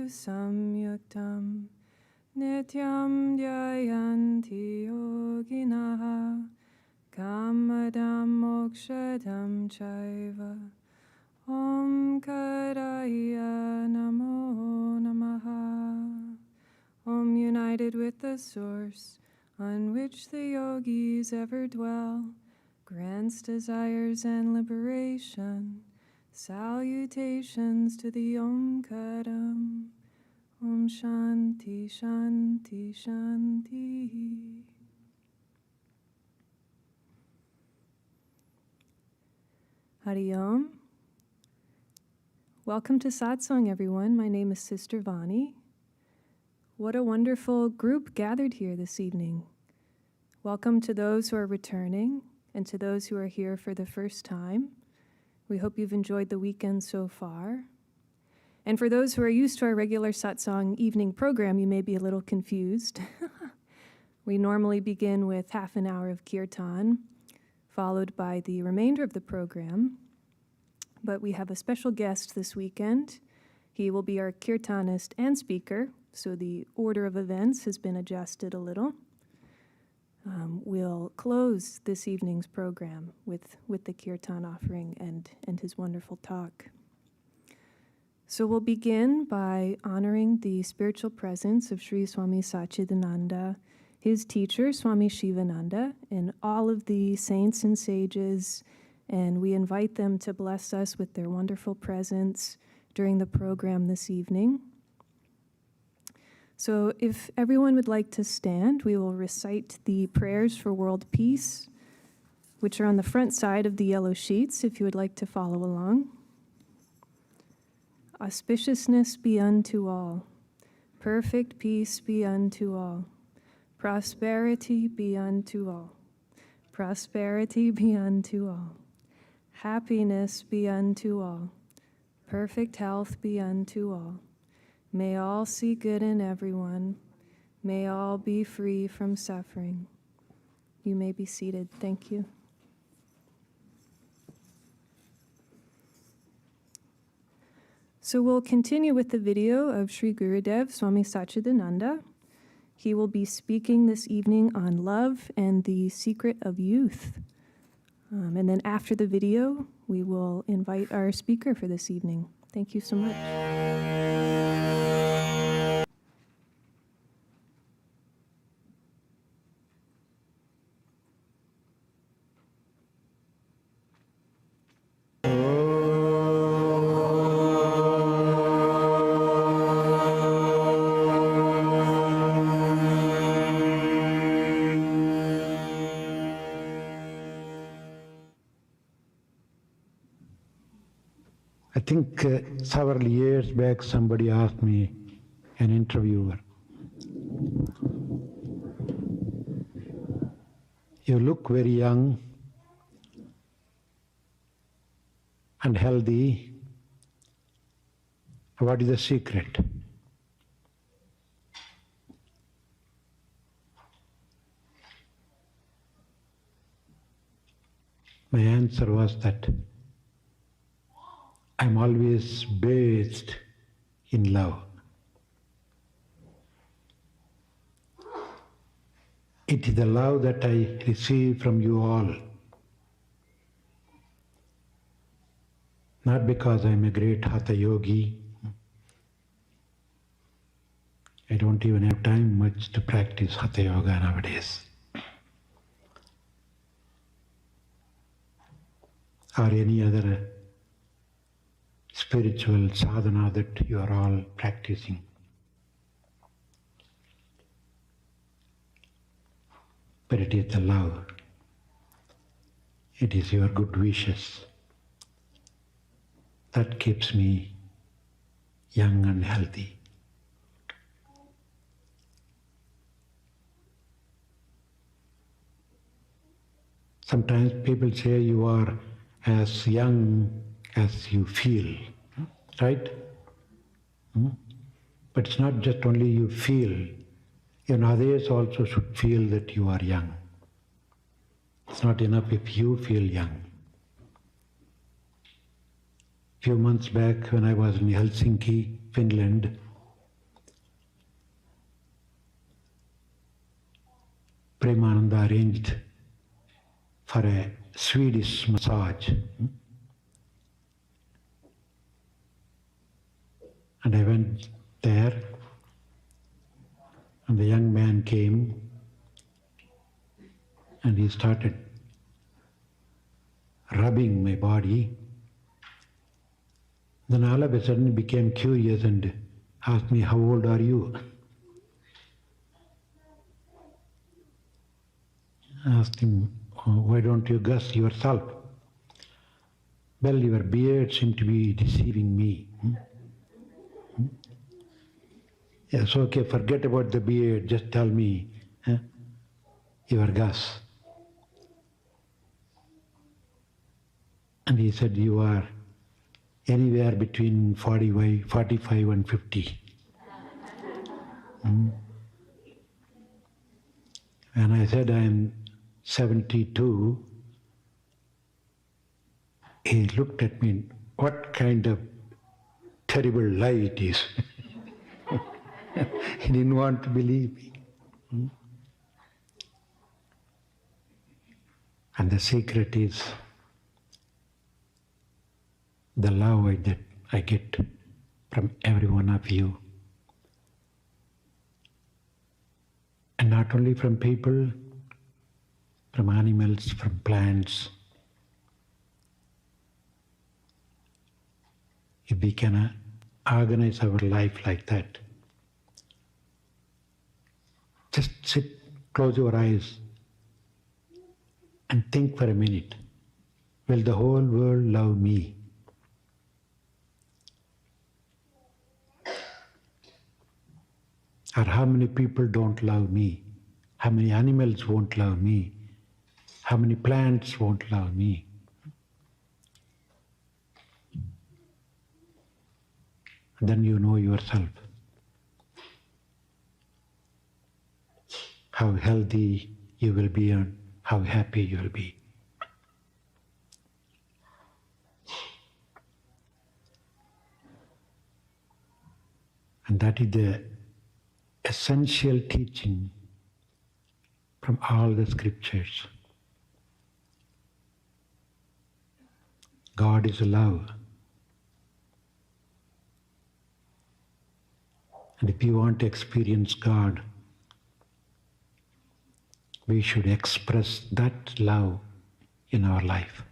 samyuktam nityam dhyayanti yoginaha kamadam mokshadam chaiva Om Karaya Namo Namaha. Om, united with the source on which the yogis ever dwell, grants desires and liberation. Salutations to the Om Karam. Om Shanti Shanti Shanti. Hari Om. Welcome to Satsang, everyone. My name is Sister Vani. What a wonderful group gathered here this evening. Welcome to those who are returning and to those who are here for the first time. We hope you've enjoyed the weekend so far. And for those who are used to our regular Satsang evening program, you may be a little confused. We normally begin with half an hour of Kirtan, followed by the remainder of the program. But we have a special guest this weekend. He will be our Kirtanist and speaker, so the order of events has been adjusted a little. We'll close this evening's program with the Kirtan offering and his wonderful talk. So we'll begin by honoring the spiritual presence of Sri Swami Satchidananda, his teacher, Swami Shivananda, and all of the saints and sages, and we invite them to bless us with their wonderful presence during the program this evening. So if everyone would like to stand, we will recite the prayers for world peace, which are on the front side of the yellow sheets, if you would like to follow along. Auspiciousness be unto all. Perfect peace be unto all. Prosperity be unto all. Prosperity be unto all. Happiness be unto all. Perfect health be unto all. May all see good in everyone. May all be free from suffering. You may be seated. Thank you. So we'll continue with the video of Sri Gurudev, Swami Satchidananda. He will be speaking this evening on love and the secret of youth. And then after the video, we will invite our speaker for this evening. Thank you so much. I think several years back somebody asked me, an interviewer, you look very young and healthy. What is the secret? My answer was that I'm always bathed in love. It is the love that I receive from you all. Not because I'm a great Hatha yogi. I don't even have time much to practice Hatha yoga nowadays. Or any other spiritual sadhana that you are all practicing. But it is the love. It is your good wishes that keeps me young and healthy. Sometimes people say you are as young as you feel, right? But it's not just only you feel, others also should feel that you are young. It's not enough if you feel young. Few months back when I was in Helsinki, Finland, Premananda arranged for a Swedish massage. And I went there, and the young man came, and he started rubbing my body. Then all of a sudden he became curious and asked me, "How old are you?" I asked him, "Why don't you guess yourself?" "Well, your beard seemed to be deceiving me." "Yes, okay, forget about the beard, just tell me your guess." And he said, "You are anywhere between 45 and 50. And I said, "I am 72. He looked at me, what kind of terrible lie it is. He didn't want to believe me. And the secret is the love that I get from every one of you. And not only from people, from animals, from plants. If we can organize our life like that, just sit, close your eyes, and think for a minute. Will the whole world love me? Or how many people don't love me? How many animals won't love me? How many plants won't love me? Then you know yourself. How healthy you will be and how happy you will be. And that is the essential teaching from all the scriptures. God is love. And if you want to experience God, we should express that love in our life.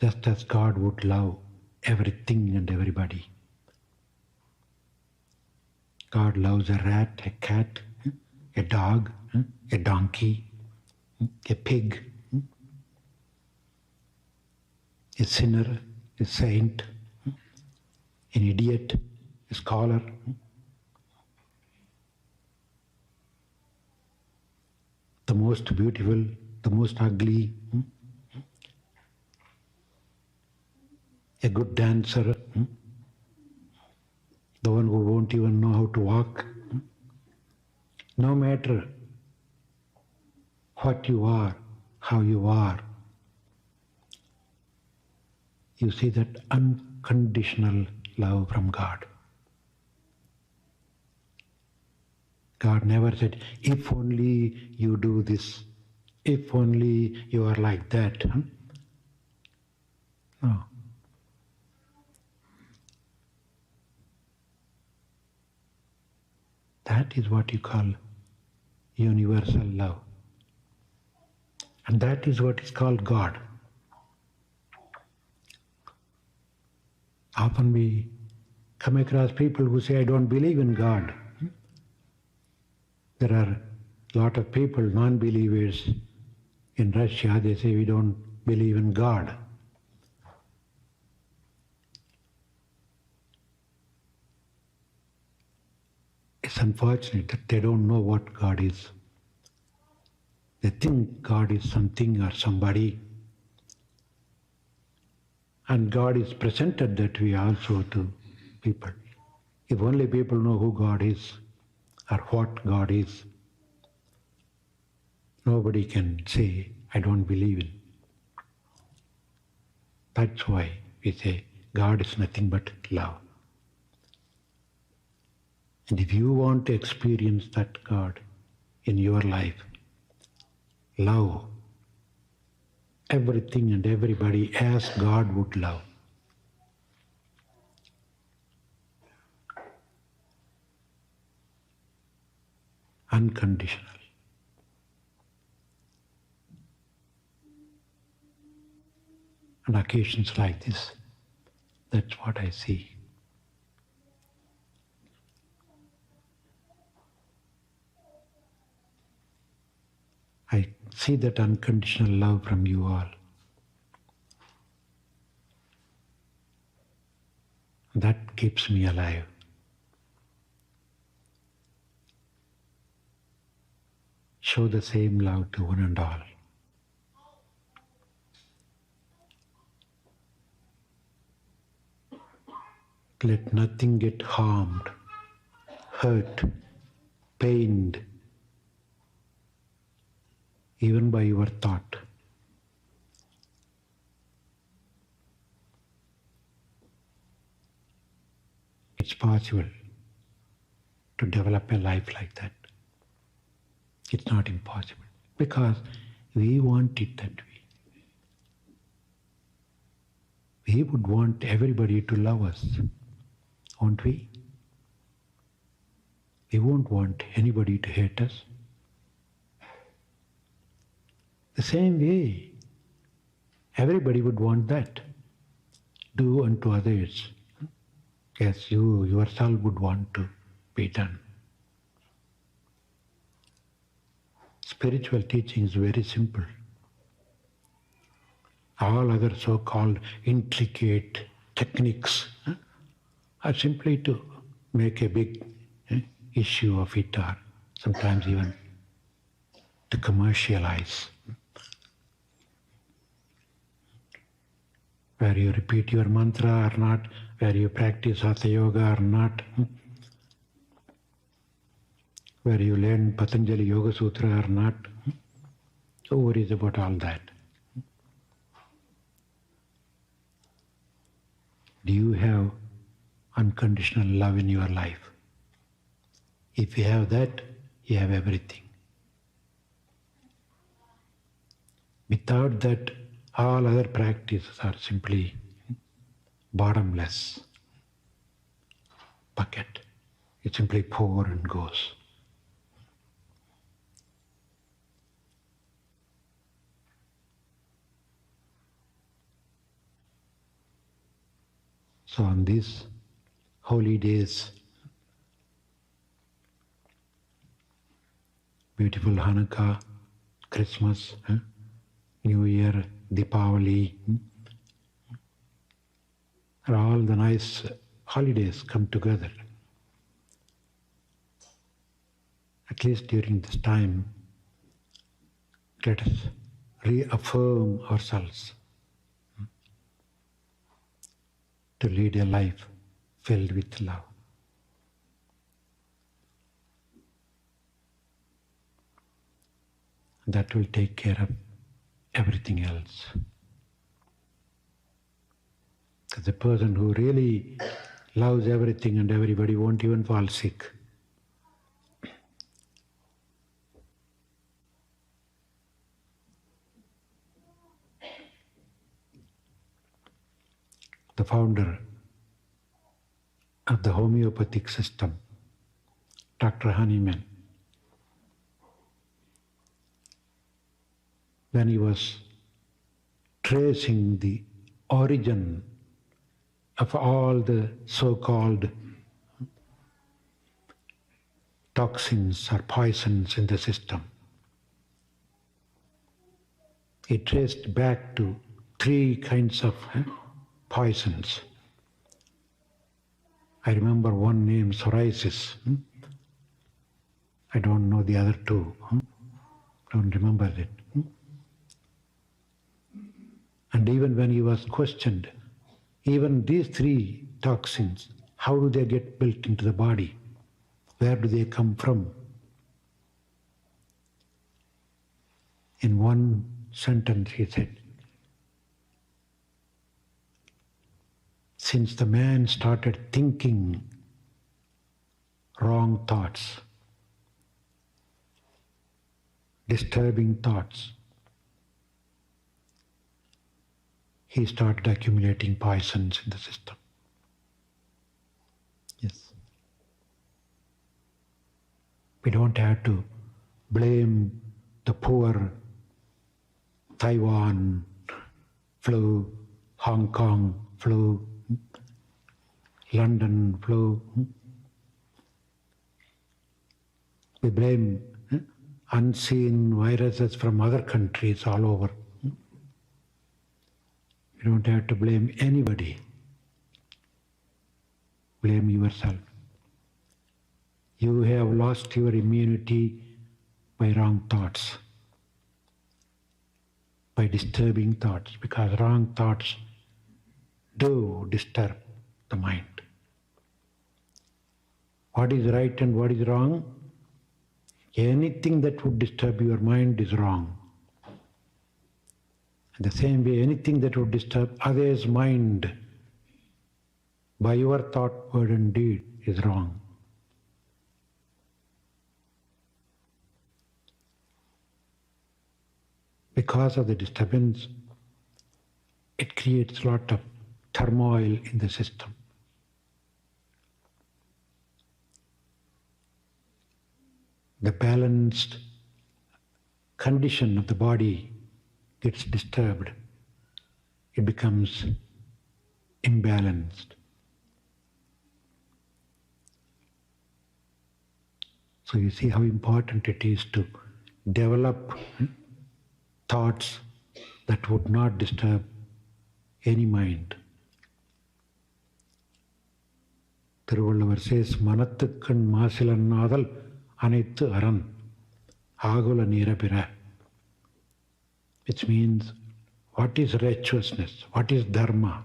Just as God would love everything and everybody. God loves a rat, a cat, a dog, a donkey, a pig, a sinner, a saint, an idiot, a scholar. The most beautiful, the most ugly, a good dancer, the one who won't even know how to walk. No matter what you are, how you are, you see that unconditional love from God. God never said, if only you do this, if only you are like that. No. That is what you call universal love. And that is what is called God. Often we come across people who say, I don't believe in God. There are a lot of people, non-believers in Russia, they say we don't believe in God. It's unfortunate that they don't know what God is. They think God is something or somebody. And God is presented that way also to people. If only people know who God is or what God is, nobody can say, I don't believe in. That's why we say God is nothing but love. And if you want to experience that God, in your life. Love everything and everybody as God would love. Unconditional. On occasions like this, that's what I see. I see that unconditional love from you all. That keeps me alive. Show the same love to one and all. Let nothing get harmed, hurt, pained, even by your thought. It's possible to develop a life like that. It's not impossible because we want it that way. We would want everybody to love us, won't we? We won't want anybody to hate us. The same way, everybody would want that. Do unto others as you yourself would want to be done. Spiritual teaching is very simple. All other so-called intricate techniques are simply to make a big issue of it, or sometimes even to commercialize. Where you repeat your mantra or not, where you practice Hatha Yoga or not, where you learn Patanjali Yoga Sutra or not. Who worries about all that? Do you have unconditional love in your life? If you have that, you have everything. Without that, all other practices are simply bottomless bucket. It simply pours and goes. So on these holy days, beautiful Hanukkah, Christmas, New Year, Deepavali, all the nice holidays come together. At least during this time, let us reaffirm ourselves to lead a life filled with love. That will take care of everything else. Because the person who really loves everything and everybody won't even fall sick. The founder of the homeopathic system, Dr. Hahnemann, when he was tracing the origin of all the so-called toxins or poisons in the system, he traced back to 3 kinds of poisons. I remember one name, psoriasis. I don't know the other 2. Don't remember it. And even when he was questioned, even these 3 toxins, how do they get built into the body? Where do they come from? In one sentence he said, since the man started thinking wrong thoughts, disturbing thoughts, he started accumulating poisons in the system. Yes. We don't have to blame the poor Taiwan flu, Hong Kong flu, London flu. We blame unseen viruses from other countries all over. You don't have to blame anybody. Blame yourself. You have lost your immunity by wrong thoughts, by disturbing thoughts, because wrong thoughts do disturb the mind. What is right and what is wrong? Anything that would disturb your mind is wrong. In the same way, anything that would disturb others' mind by your thought, word and deed is wrong. Because of the disturbance, it creates a lot of turmoil in the system. The balanced condition of the body gets disturbed. It becomes imbalanced. So you see how important it is to develop thoughts that would not disturb any mind. Thiruvalluvar says, Manatthukkan Maasilannaadal Anithu Aran Agula Nirapira, which means what is righteousness, what is dharma,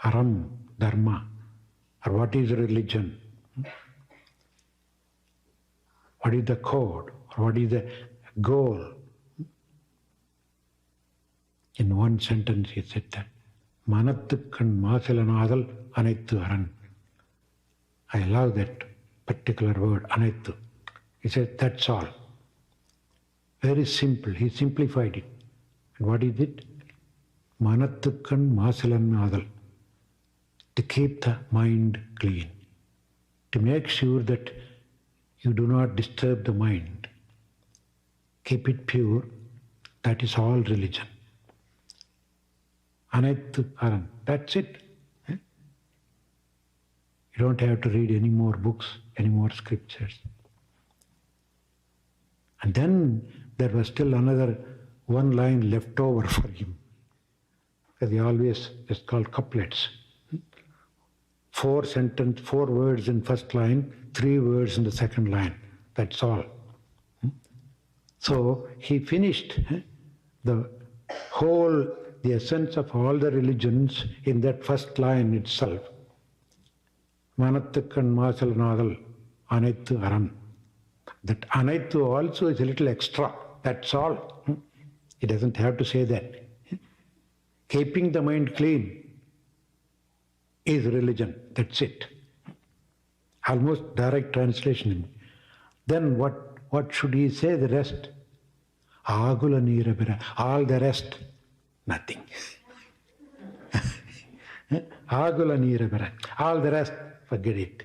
aram, dharma, or what is religion, what is the code, or what is the goal. In one sentence he said that, Manatthukkan Maasilannaadal Anithu Aran. I love that particular word, Anithu. He said, that's all. Very simple. He simplified it. And what is it? Manatthukkan Maasilannaadal. To keep the mind clean. To make sure that you do not disturb the mind. Keep it pure. That is all religion. Anithu Aran. That's it. You don't have to read any more books, any more scriptures. And then there was still another one line left over for him. They always just called couplets. 4 words in first line, 3 words in the second line. That's all. So he finished the essence of all the religions in that first line itself. Manatthukkan Maasilannaadal Anithu Aran. That Anithu also is a little extra. That's all. He doesn't have to say that. Keeping the mind clean is religion. That's it. Almost direct translation. Then what should he say the rest? Agula Nirapira. All the rest, nothing. Agula Nirapira. All the rest, forget it.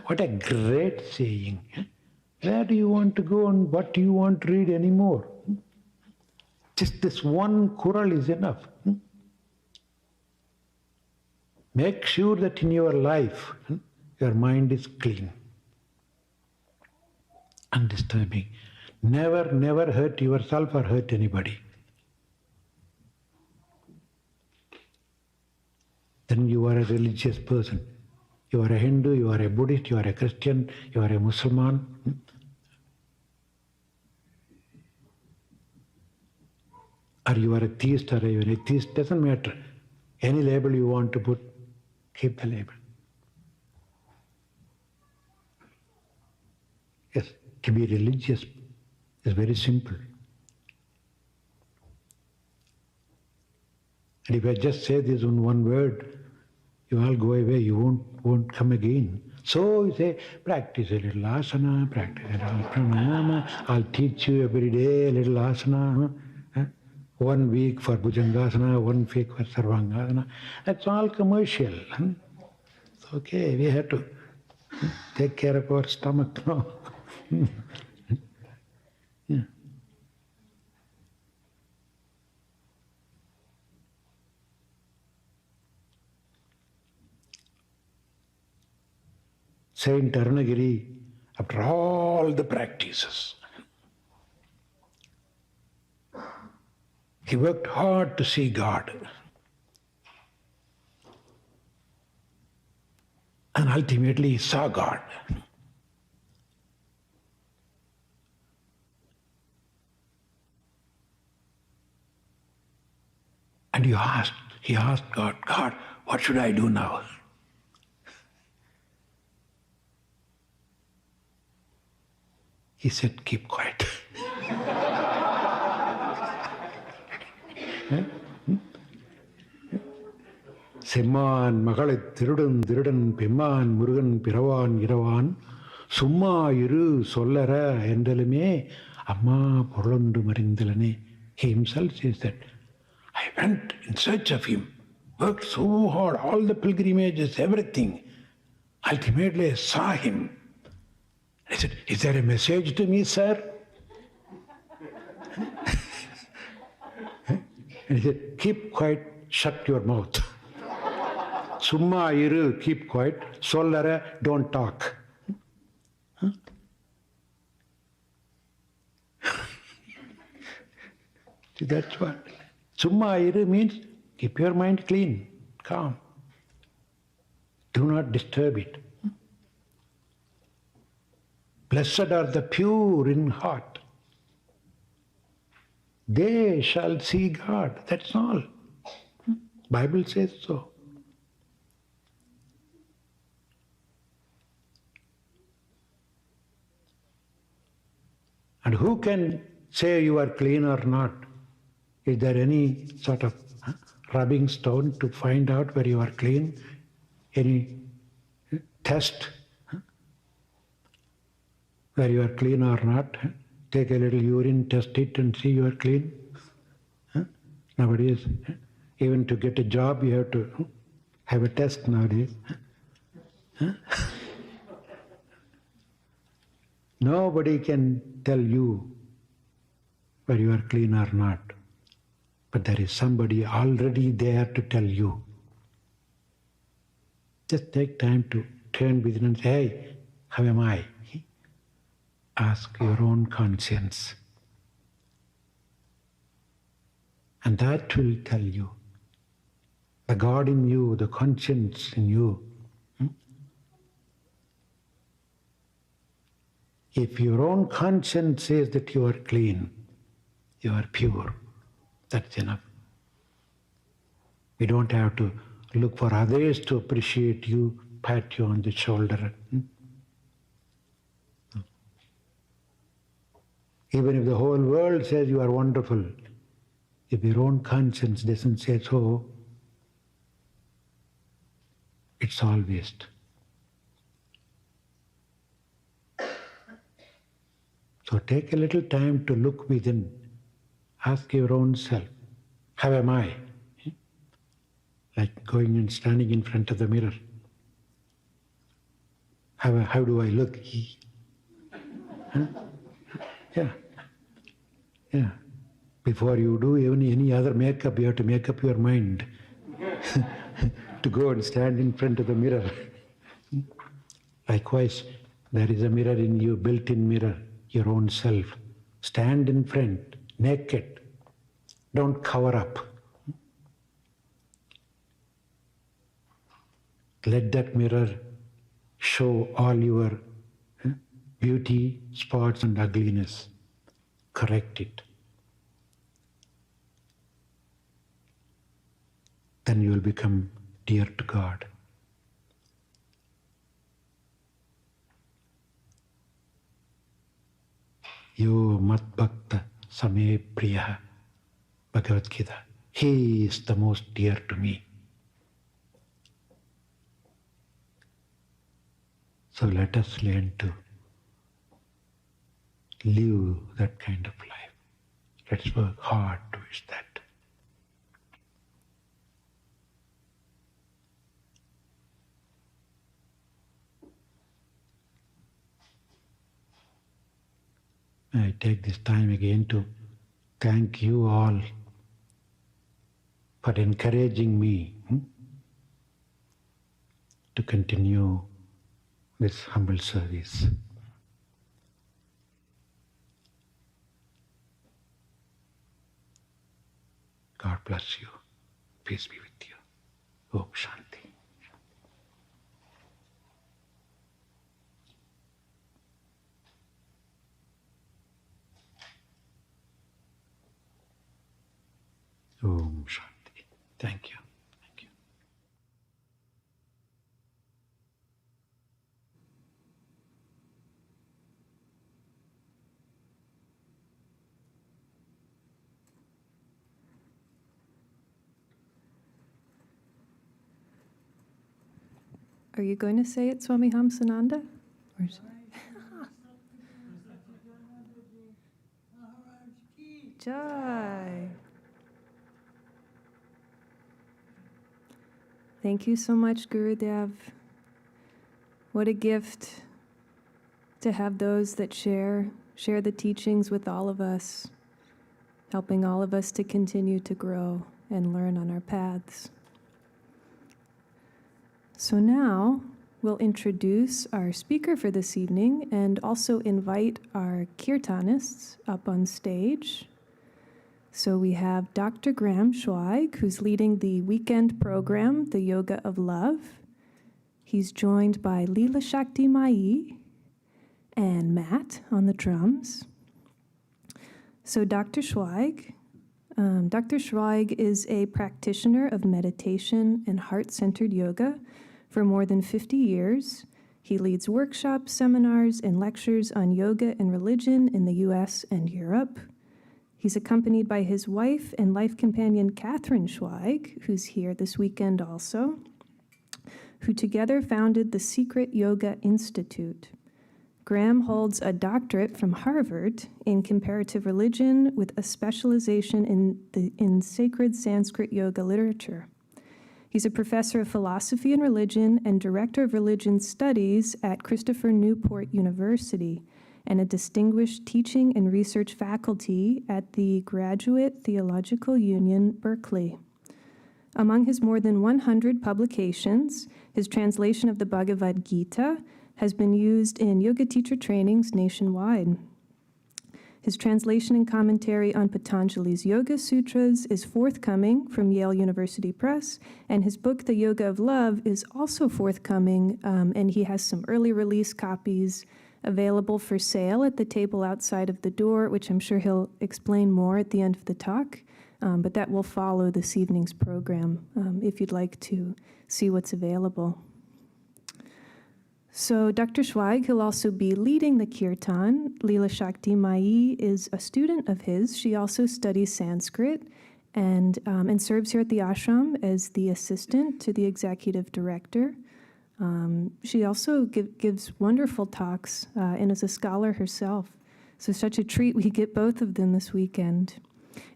What a great saying. Where do you want to go and what do you want to read anymore? Just this one kural is enough. Make sure that in your life, your mind is clean, undisturbing. Never hurt yourself or hurt anybody. Then you are a religious person. You are a Hindu, you are a Buddhist, you are a Christian, you are a Muslim. Or you are a theist or an atheist, doesn't matter. Any label you want to put, keep the label. Yes, to be religious is very simple. And if I just say this in one word, you all go away, you won't come again. So you say, practice a little asana, practice a little pranayama. I'll teach you every day a little asana. 1 week for Bhujangasana, 1 week for Sarvangasana. That's all commercial. It's okay, we have to take care of our stomach now. Yeah. Saint Arunagiri, after all the practices, he worked hard to see God. And ultimately he saw God. And he asked God, God, what should I do now? He said, keep quiet. செம்மான் மகளைத் திருடன் திருடன் பெம்மான் முருகன் பிறவான் இரவான் சும்மா இரு சொல்லற என்றலுமே அம்மா பொருளொன்று மறிந்தலனே. He himself says that I went in search of him, worked so hard, all the pilgrimages, everything. Ultimately I saw him. I said, is there a message to me, sir? And he said, keep quiet, shut your mouth. Summa iru, keep quiet. Sollara, don't talk. See, that's what. Summa iru means keep your mind clean, calm. Do not disturb it. Blessed are the pure in heart. They shall see God. That's all. Bible says so. And who can say you are clean or not? Is there any sort of rubbing stone to find out whether you are clean? Any test whether you are clean or not? Take a little urine, test it and see you are clean. Nowadays, even to get a job you have to have a test nowadays. Nobody can tell you whether you are clean or not. But there is somebody already there to tell you. Just take time to turn within and say, hey, how am I? Ask your own conscience. And that will tell you. The God in you, the conscience in you. If your own conscience says that you are clean, you are pure, that's enough. We don't have to look for others to appreciate you, pat you on the shoulder. Even if the whole world says you are wonderful, if your own conscience doesn't say so, it's all waste. So take a little time to look within. Ask your own self, how am I? Like going and standing in front of the mirror. How do I look? Yeah. Before you do any other makeup, you have to make up your mind to go and stand in front of the mirror. Likewise, there is a mirror in you, built-in mirror, your own self. Stand in front, naked. Don't cover up. Let that mirror show all your beauty, spots and ugliness. Correct it. Then you will become dear to God. Yo mat bhakta same priya. Bhagavad Gita. He is the most dear to me. So let us learn to live that kind of life. Let's work hard towards that. I take this time again to thank you all for encouraging me to continue this humble service. God bless you. Peace be with you. Om Shanti. Om Shanti. Thank you. Thank you. Are you going to say it, Swami Hamsananda? Or is Jai. Thank you so much, Gurudev. What a gift to have those that share the teachings with all of us, helping all of us to continue to grow and learn on our paths. So now we'll introduce our speaker for this evening and also invite our kirtanists up on stage. So we have Dr. Graham Schweig, who's leading the weekend program, The Yoga of Love. He's joined by Leela Shakti Mai and Matt on the drums. So Dr. Schweig is a practitioner of meditation and heart-centered yoga for more than 50 years. He leads workshops, seminars, and lectures on yoga and religion in the US and Europe. He's accompanied by his wife and life companion, Catherine Schweig, who's here this weekend also, who together founded the Secret Yoga Institute. Graham holds a doctorate from Harvard in comparative religion with a specialization in sacred Sanskrit yoga literature. He's a professor of philosophy and religion and director of religion studies at Christopher Newport University, and a distinguished teaching and research faculty at the Graduate Theological Union, Berkeley. Among his more than 100 publications, his translation of the Bhagavad Gita has been used in yoga teacher trainings nationwide. His translation and commentary on Patanjali's Yoga Sutras is forthcoming from Yale University Press, and his book, The Yoga of Love, is also forthcoming, and he has some early release copies available for sale at the table outside of the door, which I'm sure he'll explain more at the end of the talk, but that will follow this evening's program if you'd like to see what's available. So Dr. Schweig, he'll also be leading the Kirtan. Leela Shakti Mai is a student of his. She also studies Sanskrit and serves here at the ashram as the assistant to the executive director. She also gives wonderful talks and is a scholar herself. So such a treat we get both of them this weekend.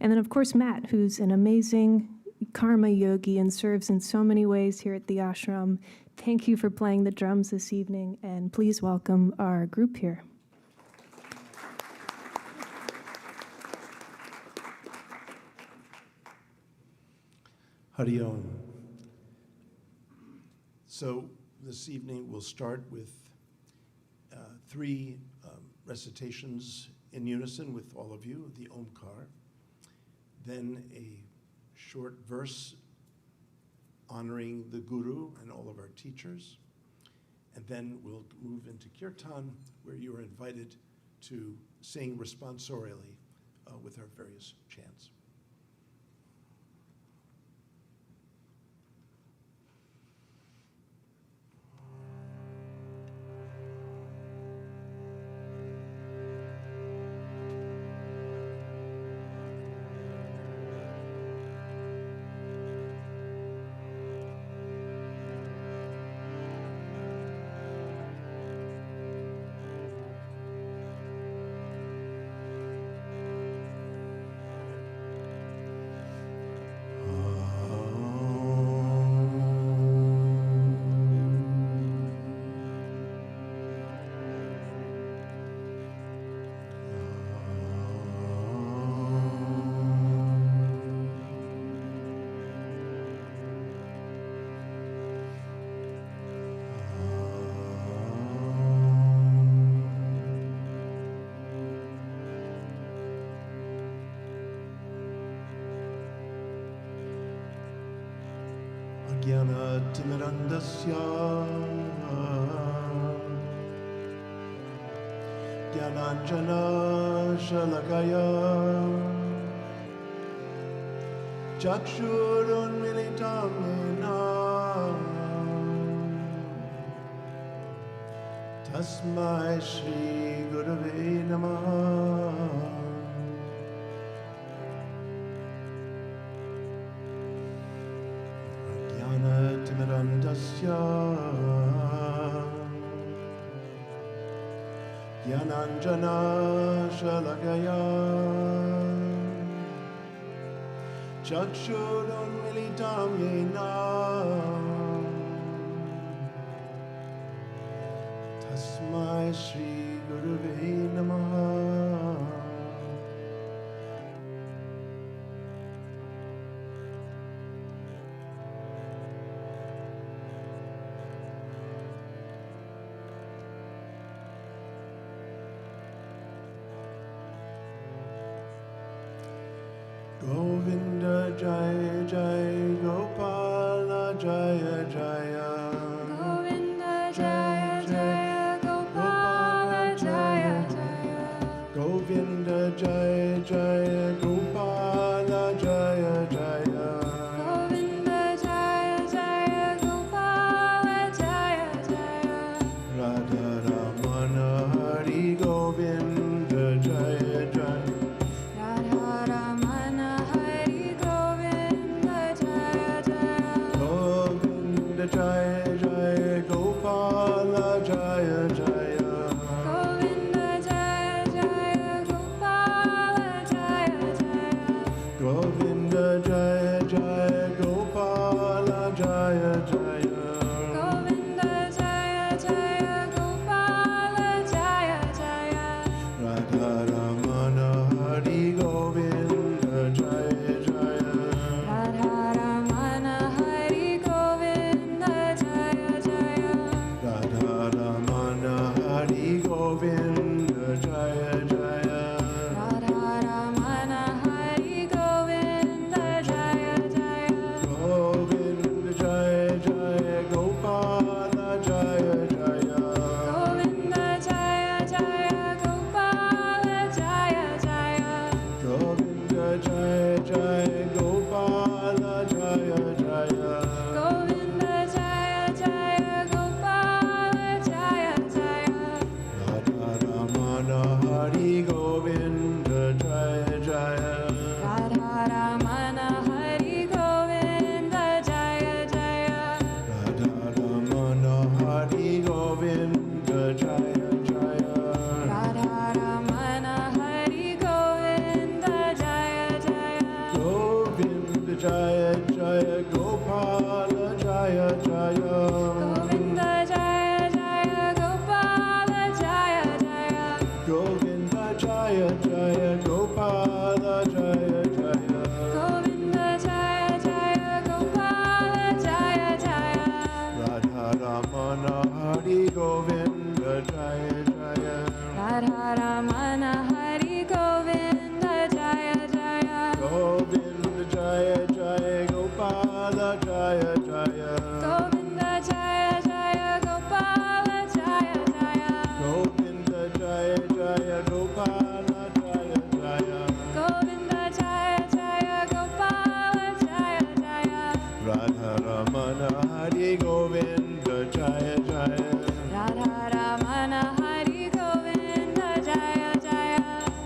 And then, of course, Matt, who's an amazing karma yogi and serves in so many ways here at the ashram. Thank you for playing the drums this evening, and please welcome our group here. Hari Om. So this evening we'll start with three recitations in unison with all of you, the Omkar, then a short verse honoring the Guru and all of our teachers, and then we'll move into Kirtan, where you are invited to sing responsorially with our various chants. Jnanatimirandasya Dhyananjana Shalakaya Chakshurunmilitam Yena Tasmai Shri Gurave Namaha. Jnanatimirandasya Dhyananjana Shalakaya Chakshurunmilitam Yena Tasmai Shri Gurave Namaha. Govinda Jaya Jaya Gopala Jaya Jaya Govinda Jaya Jaya Gopala Jaya Jaya. Govinda Jaya Jaya Gopala Jaya Jaya Govinda Jaya Jaya Gopala Jaya Jaya. Radha Ramana Hari Govinda Jaya Jaya Radha Ramana Hari Govinda Jaya Jaya. Govinda Jaya Jaya Gopala Jaya Jaya Govinda Jaya Jaya Gopala Jaya Jaya. Govinda Jaya Jaya Gopala Jaya Jaya Govinda Jaya Jaya Gopala Jaya Jaya. Radha Ramana Hari Govinda Jaya Jaya Radha Ramana Hari Govinda Jaya Jaya. Radha Ramana Hari Govinda Jaya Jaya Radha Ramana Hari Govinda Jaya Jaya. Govinda Jaya Jaya Gopala Jaya Jaya Govinda Jaya Jaya Gopala Jaya Jaya. Govinda Jaya Jaya Gopala Jaya Jaya Govinda Jaya Jaya Gopala Jaya Jaya. Radha Ramana Hari Govinda Jaya Jaya Radha Ramana Hari Govinda Jaya Jaya. Radha Ramana Hari Govinda Jaya Jaya Radha Ramana Hari Govinda Jaya Jaya. Govinda Jaya Jaya Gopala Jaya Jaya Govinda Jaya Jaya Gopala Jaya Jaya. Govinda Jaya Jaya Gopala Jaya Jaya Govinda Jaya Jaya Gopala Jaya Jaya. Radha Ramana Hari Govinda Jaya Jaya Radha Ramana Hari Govinda Jaya Jaya. Govinda Jaya Jaya Gopala Jaya Jaya Govinda Jaya Jaya Gopala Jaya Jaya. Govinda Jaya Jaya Gopala Jaya Jaya Govinda Jaya Jaya Gopala Jaya Jaya. Radha Ramana Hari Govinda Jaya Jaya Radha Ramana Hari Govinda Jaya Jaya.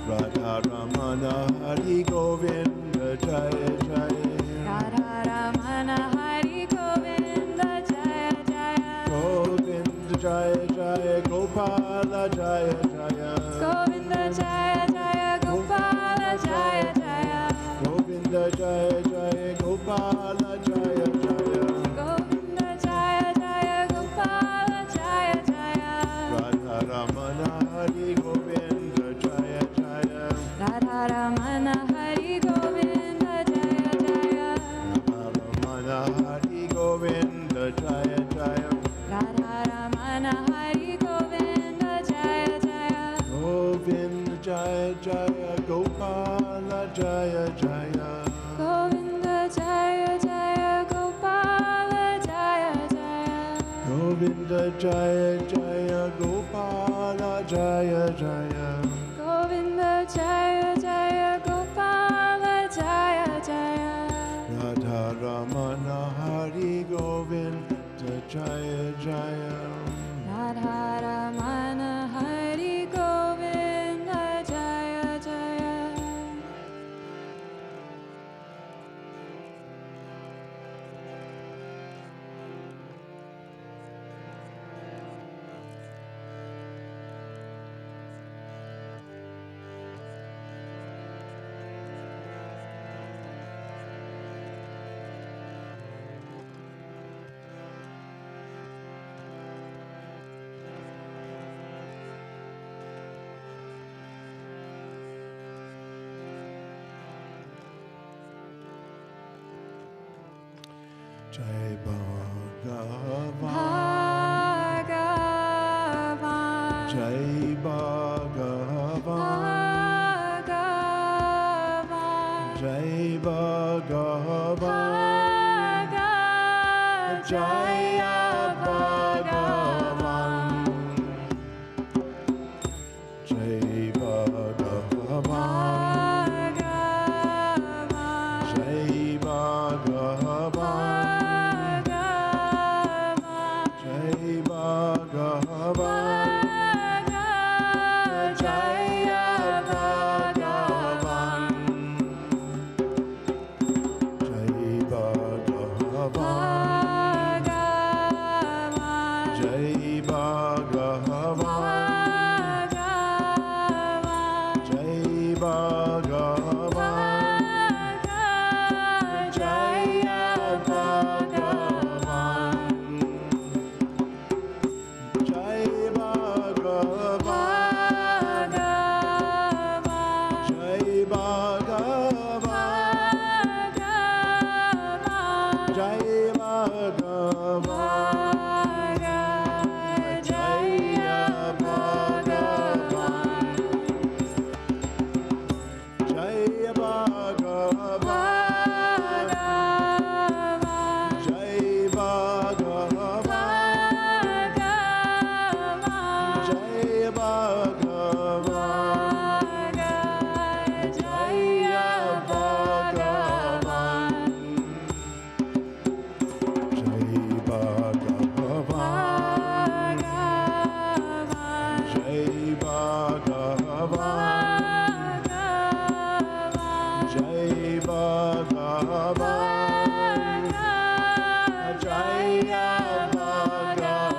Radha Ramana Hari Govinda Jaya Jaya Radha Ramana Hari Govinda Jaya Jaya. Govinda Jaya Jaya Gopala Jaya Jaya Govinda Jaya Jaya Gopala Jaya Jaya. Govinda Jaya Jaya Gopala Jaya Jaya Govinda Jaya Jaya Gopala Jaya Jaya. Radha Ramana Hari Govinda Jaya Jaya Radha Ramana Hari Govinda Jaya Jaya. Radha Ramana Hari Govinda Jaya Jaya Radha Ramana Hari Govinda Jaya Jaya. Govinda Jaya Jaya Gopala Jaya Jaya Govinda Jaya Jaya Gopala Jaya Jaya Radha Ramana Hari Govinda Jaya Jaya Radha Ramana Hari Govinda Jaya Jaya Jai Bhagavan Bhagavan Jai Bhagavan Bhagavan Jai Bhagavan Jaya Bhagavan Jai Bhagavan Jai Bhagavan Jai Bhagavan Jaya Bhagavan Jai Bhagavan Jai Bhagavan Jai Bhagavan Jaya Bhagavan Jai Bhagavan Jai Bhagavan Jai Bhagavan Jaya Bhagavan Jai Bhagavan Jai Bhagavan Jai Bhagavan Jaya Bhagavan Jai Bhagavan Jai Bhagavan Jai Bhagavan Jaya Bhagavan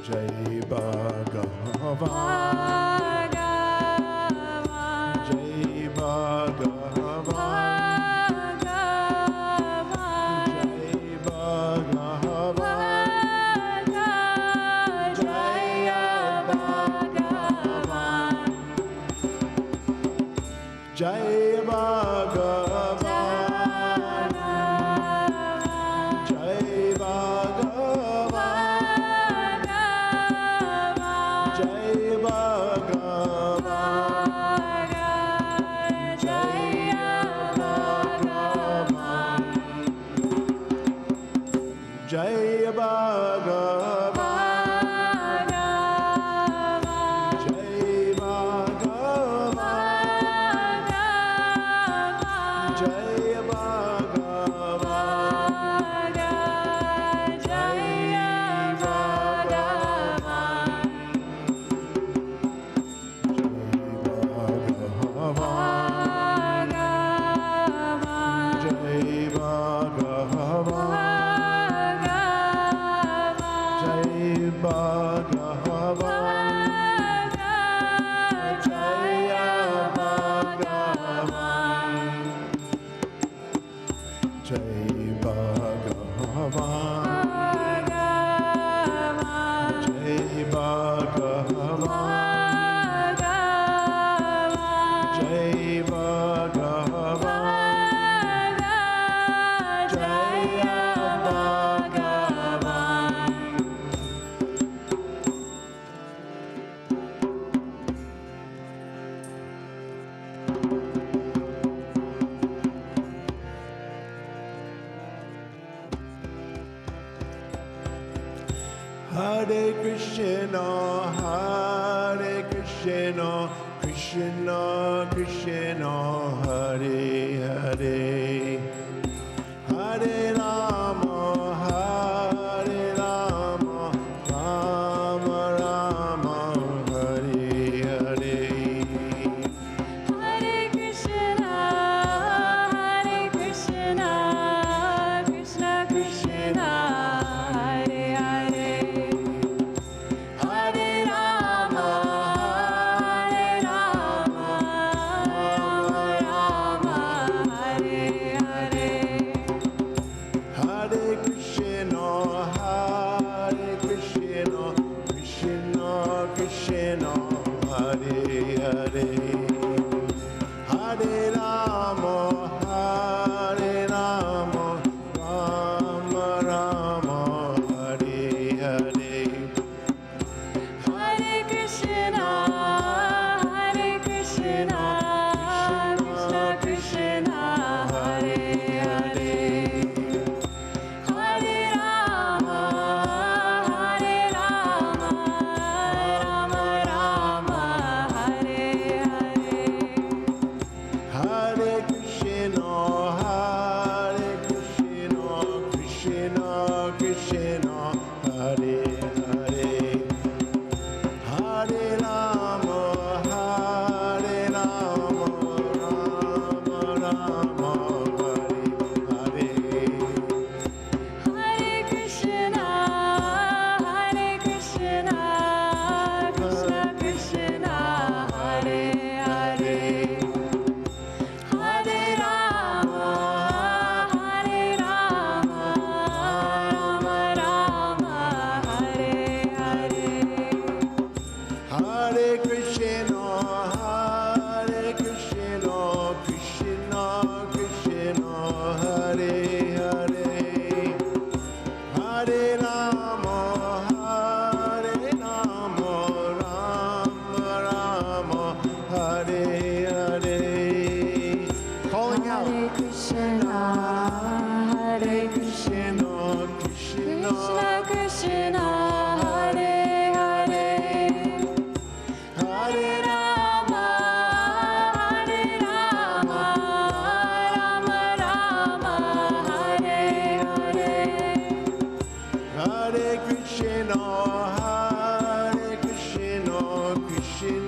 Jai Bhagavan Jai Bhagavan Jai Bhagavan Jaya Bhagavan Jai Bhagavan Jai Bhagavan Jai Bhagavan Jaya Bhagavan Jai Bhagavan Jai Bhagavan Jai Bhagavan Jaya Bhagavan Jai Bhagavan Jai Bhagavan Jaya Bhagavan Jai Bhagavan Jai Bhagavan Jai Bhagavan Jaya Bhagavan Hare Krishna, Krishna Krishna, Hare Hare, Hare Rama, Rama Rama, Hare Hare. Hare Krishna, Krishna Krishna, Hare Hare, Hare Rama, Rama Rama, Hare Hare. Hare Krishna, Krishna Krishna, Hare Hare, Hare Rama, Rama Rama, Hare Hare. Hare Krishna, Krishna Krishna, Hare Hare, Hare Rama, Rama Rama, Hare Hare. Hare Krishna, Krishna Krishna, Hare Hare, Hare Rama, Rama Rama, Hare Hare. Hare Krishna, Krishna Krishna, Hare Hare, Hare Rama, Rama Rama, Hare Hare. Hare Krishna, Krishna Krishna, Hare Hare, Hare Rama, Rama Rama, Hare Hare. Calling out. Hare Krishna, Krishna Krishna, Krishna Hare Hare, Hare Rama, Rama Rama, Hare Hare. Hare Krishna, Krishna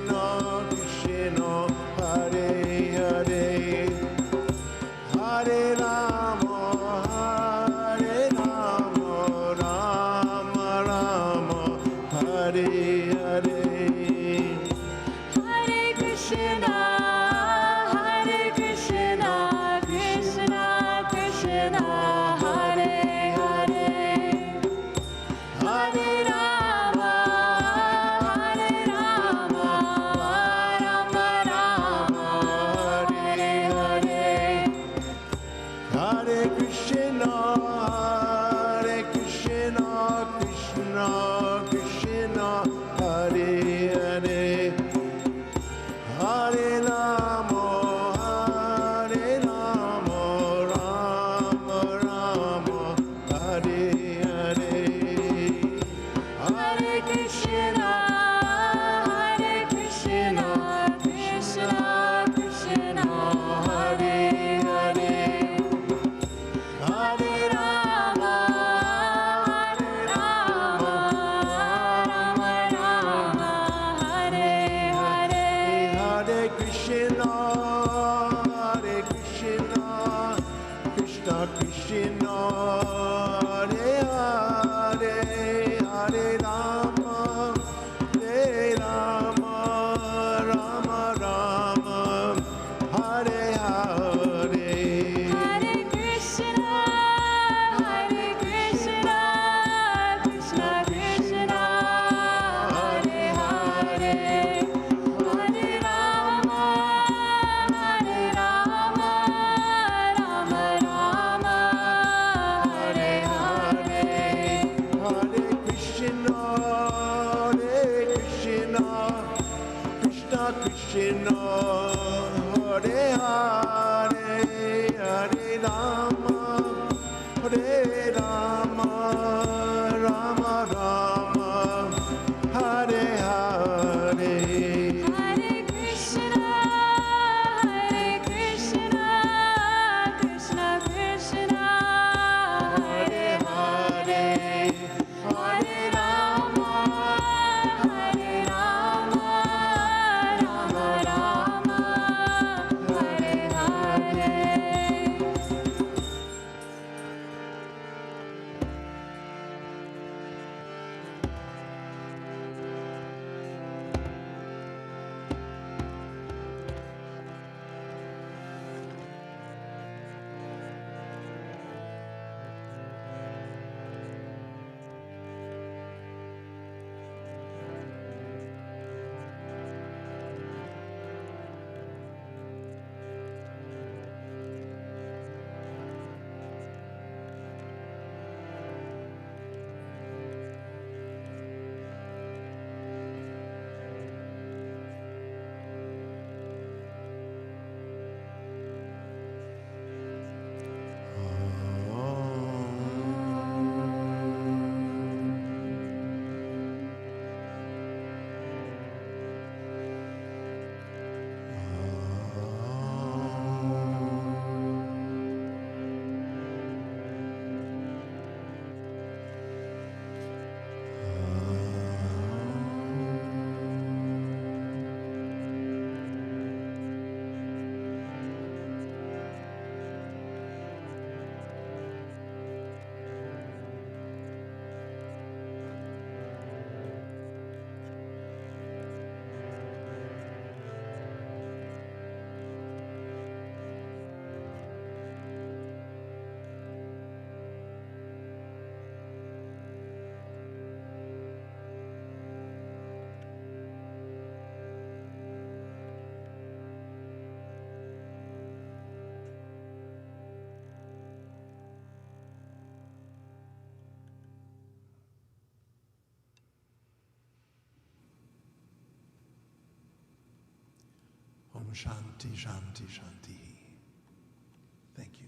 Krishna, Hare Hare, Hare Rama, Rama Rama, Hare Hare. Hare Krishna, Krishna Krishna, Hare Hare, Hare Rama, Rama Rama, Hare Hare. Hare Krishna, Krishna Krishna, Hare Hare, Hare Rama, Rama Rama, Hare Hare. Hare Krishna, Krishna Krishna, Hare Hare, Hare Rama, Rama Rama, Hare Hare. Hare Krishna, Krishna Krishna, Hare Hare, Hare Rama, Rama Rama, Hare Hare. Hare Krishna, Krishna Krishna, Hare Hare, Hare Rama, Rama Rama, Hare Hare. Hare Krishna, Krishna Krishna, Hare Hare, Hare Rama, Rama Rama, Shanti, Shanti, Shanti. Thank you.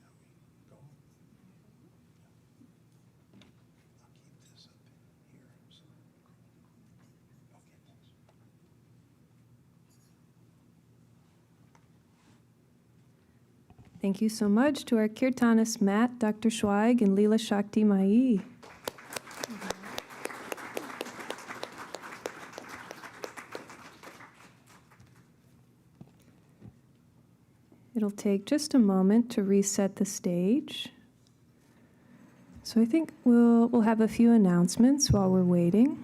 Now we go. I'll keep this up here. So. Okay, thanks. Thank you so much to our Kirtanists Matt, Dr. Schweig, and Leela Shakti Mai. It'll take just a moment to reset the stage. So I think we'll have a few announcements while we're waiting.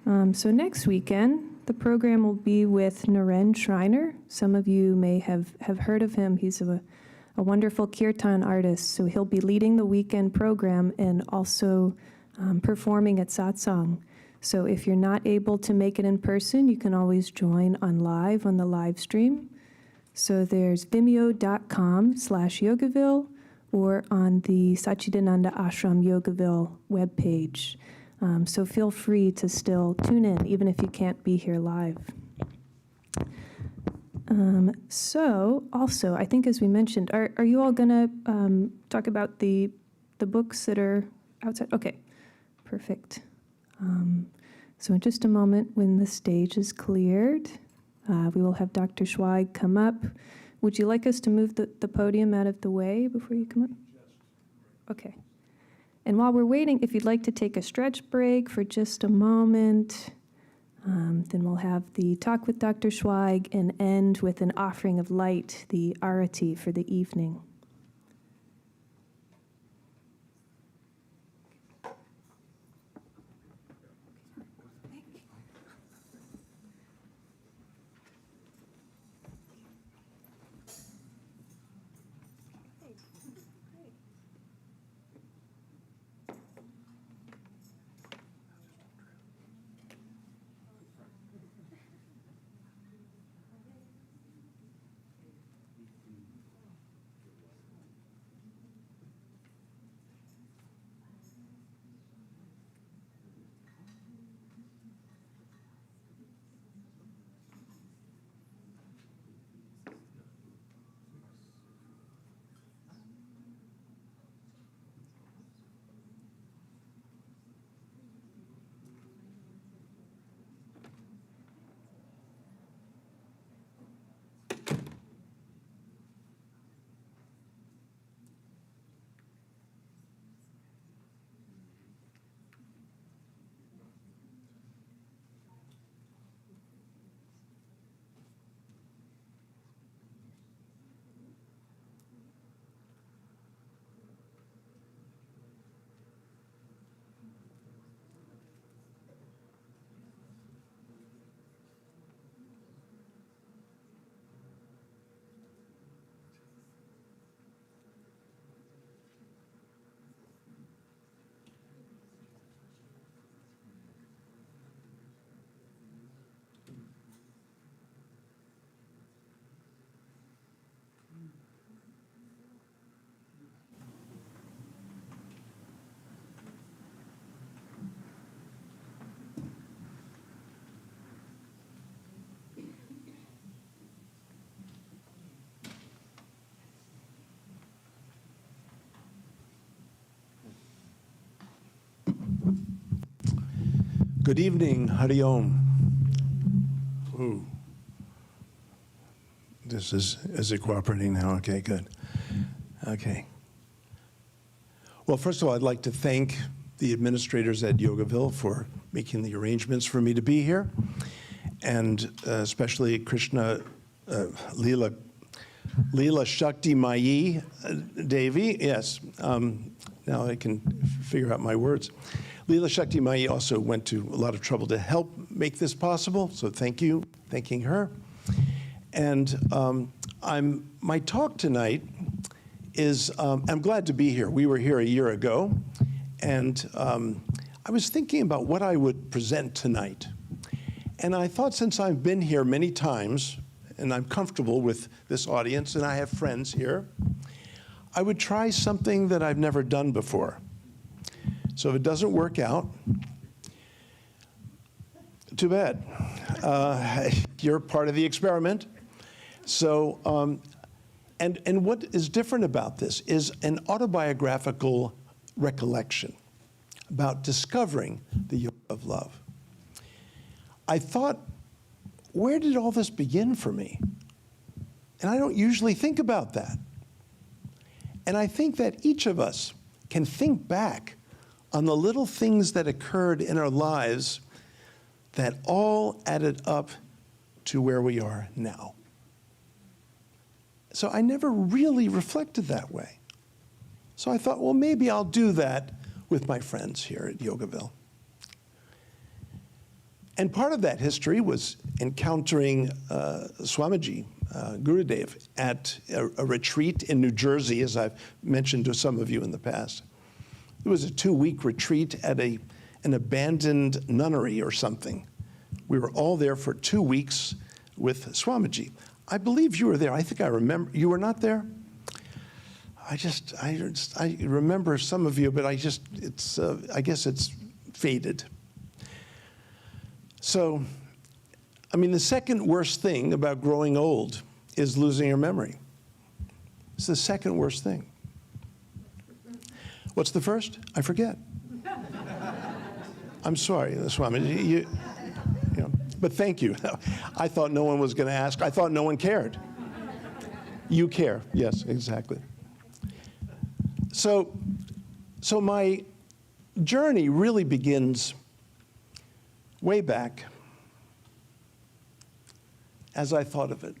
So next weekend, the program will be with Naren Schreiner. Some of you may have heard of him. He's a wonderful Kirtan artist. So he'll be leading the weekend program and also performing at Satsang. So if you're not able to make it in person, you can always join on the live stream. So there's vimeo.com/Yogaville or on the Satchidananda Ashram Yogaville webpage. So feel free to still tune in, even if you can't be here live. So also, I think as we mentioned, are you all going to talk about the books that are outside? Okay, perfect. So in just a moment, when the stage is cleared, we will have Dr. Schweig come up. Would you like us to move the podium out of the way before you come up? Okay. And while we're waiting, if you'd like to take a stretch break for just a moment, then we'll have the talk with Dr. Schweig and end with an offering of light, the Arati for the evening. Good evening, Hari Om. Ooh. Is it cooperating now? Okay, good. Okay. Well, first of all, I'd like to thank the administrators at Yogaville for making the arrangements for me to be here, and especially Krishna, Leela Shakti Mai Devi. Yes, now I can figure out my words. Leela Shakti Mai also went to a lot of trouble to help make this possible, so thank you, thanking her. And my talk tonight is, I'm glad to be here. We were here a year ago, and I was thinking about what I would present tonight. And I thought, since I've been here many times, and I'm comfortable with this audience, and I have friends here, I would try something that I've never done before. So if it doesn't work out, Too bad. You're part of the experiment. So, and what is different about this is an autobiographical recollection about discovering the yoga of love. I thought, where did all this begin for me? And I don't usually think about that. And I think that each of us can think back on the little things that occurred in our lives that all added up to where we are now. So I never really reflected that way. So I thought, well, maybe I'll do that with my friends here at Yogaville. And part of that history was encountering Swamiji, Gurudev, at a retreat in New Jersey, as I've mentioned to some of you in the past. It was a 2-week retreat at an abandoned nunnery or something. We were all there for 2 weeks with Swamiji. I believe you were there. I think I remember. You were not there? I remember some of you, but I guess it's faded. So, I mean, the second worst thing about growing old is losing your memory. It's the second worst thing. What's the first? I forget. I'm sorry, Swami. You know, but thank you. I thought no one was going to ask. I thought no one cared. You care. Yes, exactly. So my journey really begins way back as I thought of it.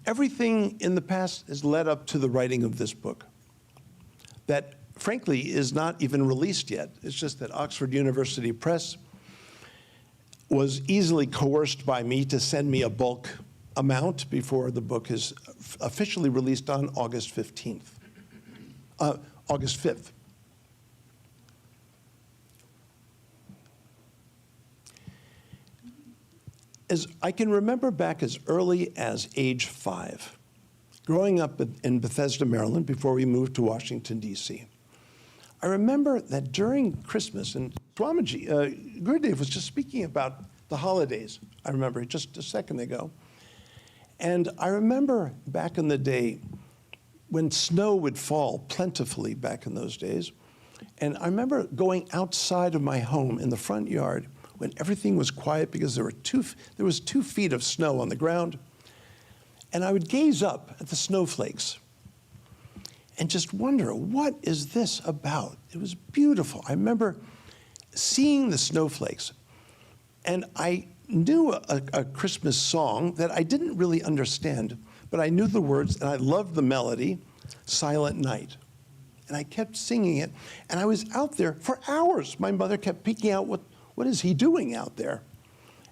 Everything in the past has led up to the writing of this book that, frankly, is not even released yet. It's just that Oxford University Press was easily coerced by me to send me a bulk amount before the book is officially released on August 15th. August 5th. As I can remember back as early as age 5, growing up in Bethesda, Maryland, before we moved to Washington, D.C. I remember that during Christmas, and Swamiji, Gurudev was just speaking about the holidays, I remember just a second ago. And I remember back in the day when snow would fall plentifully back in those days. And I remember going outside of my home in the front yard when everything was quiet because there was 2 feet of snow on the ground. And I would gaze up at the snowflakes and just wonder, what is this about? It was beautiful. I remember seeing the snowflakes. And I knew a Christmas song that I didn't really understand, but I knew the words and I loved the melody, Silent Night. And I kept singing it, and I was out there for hours. My mother kept peeking out, what is he doing out there?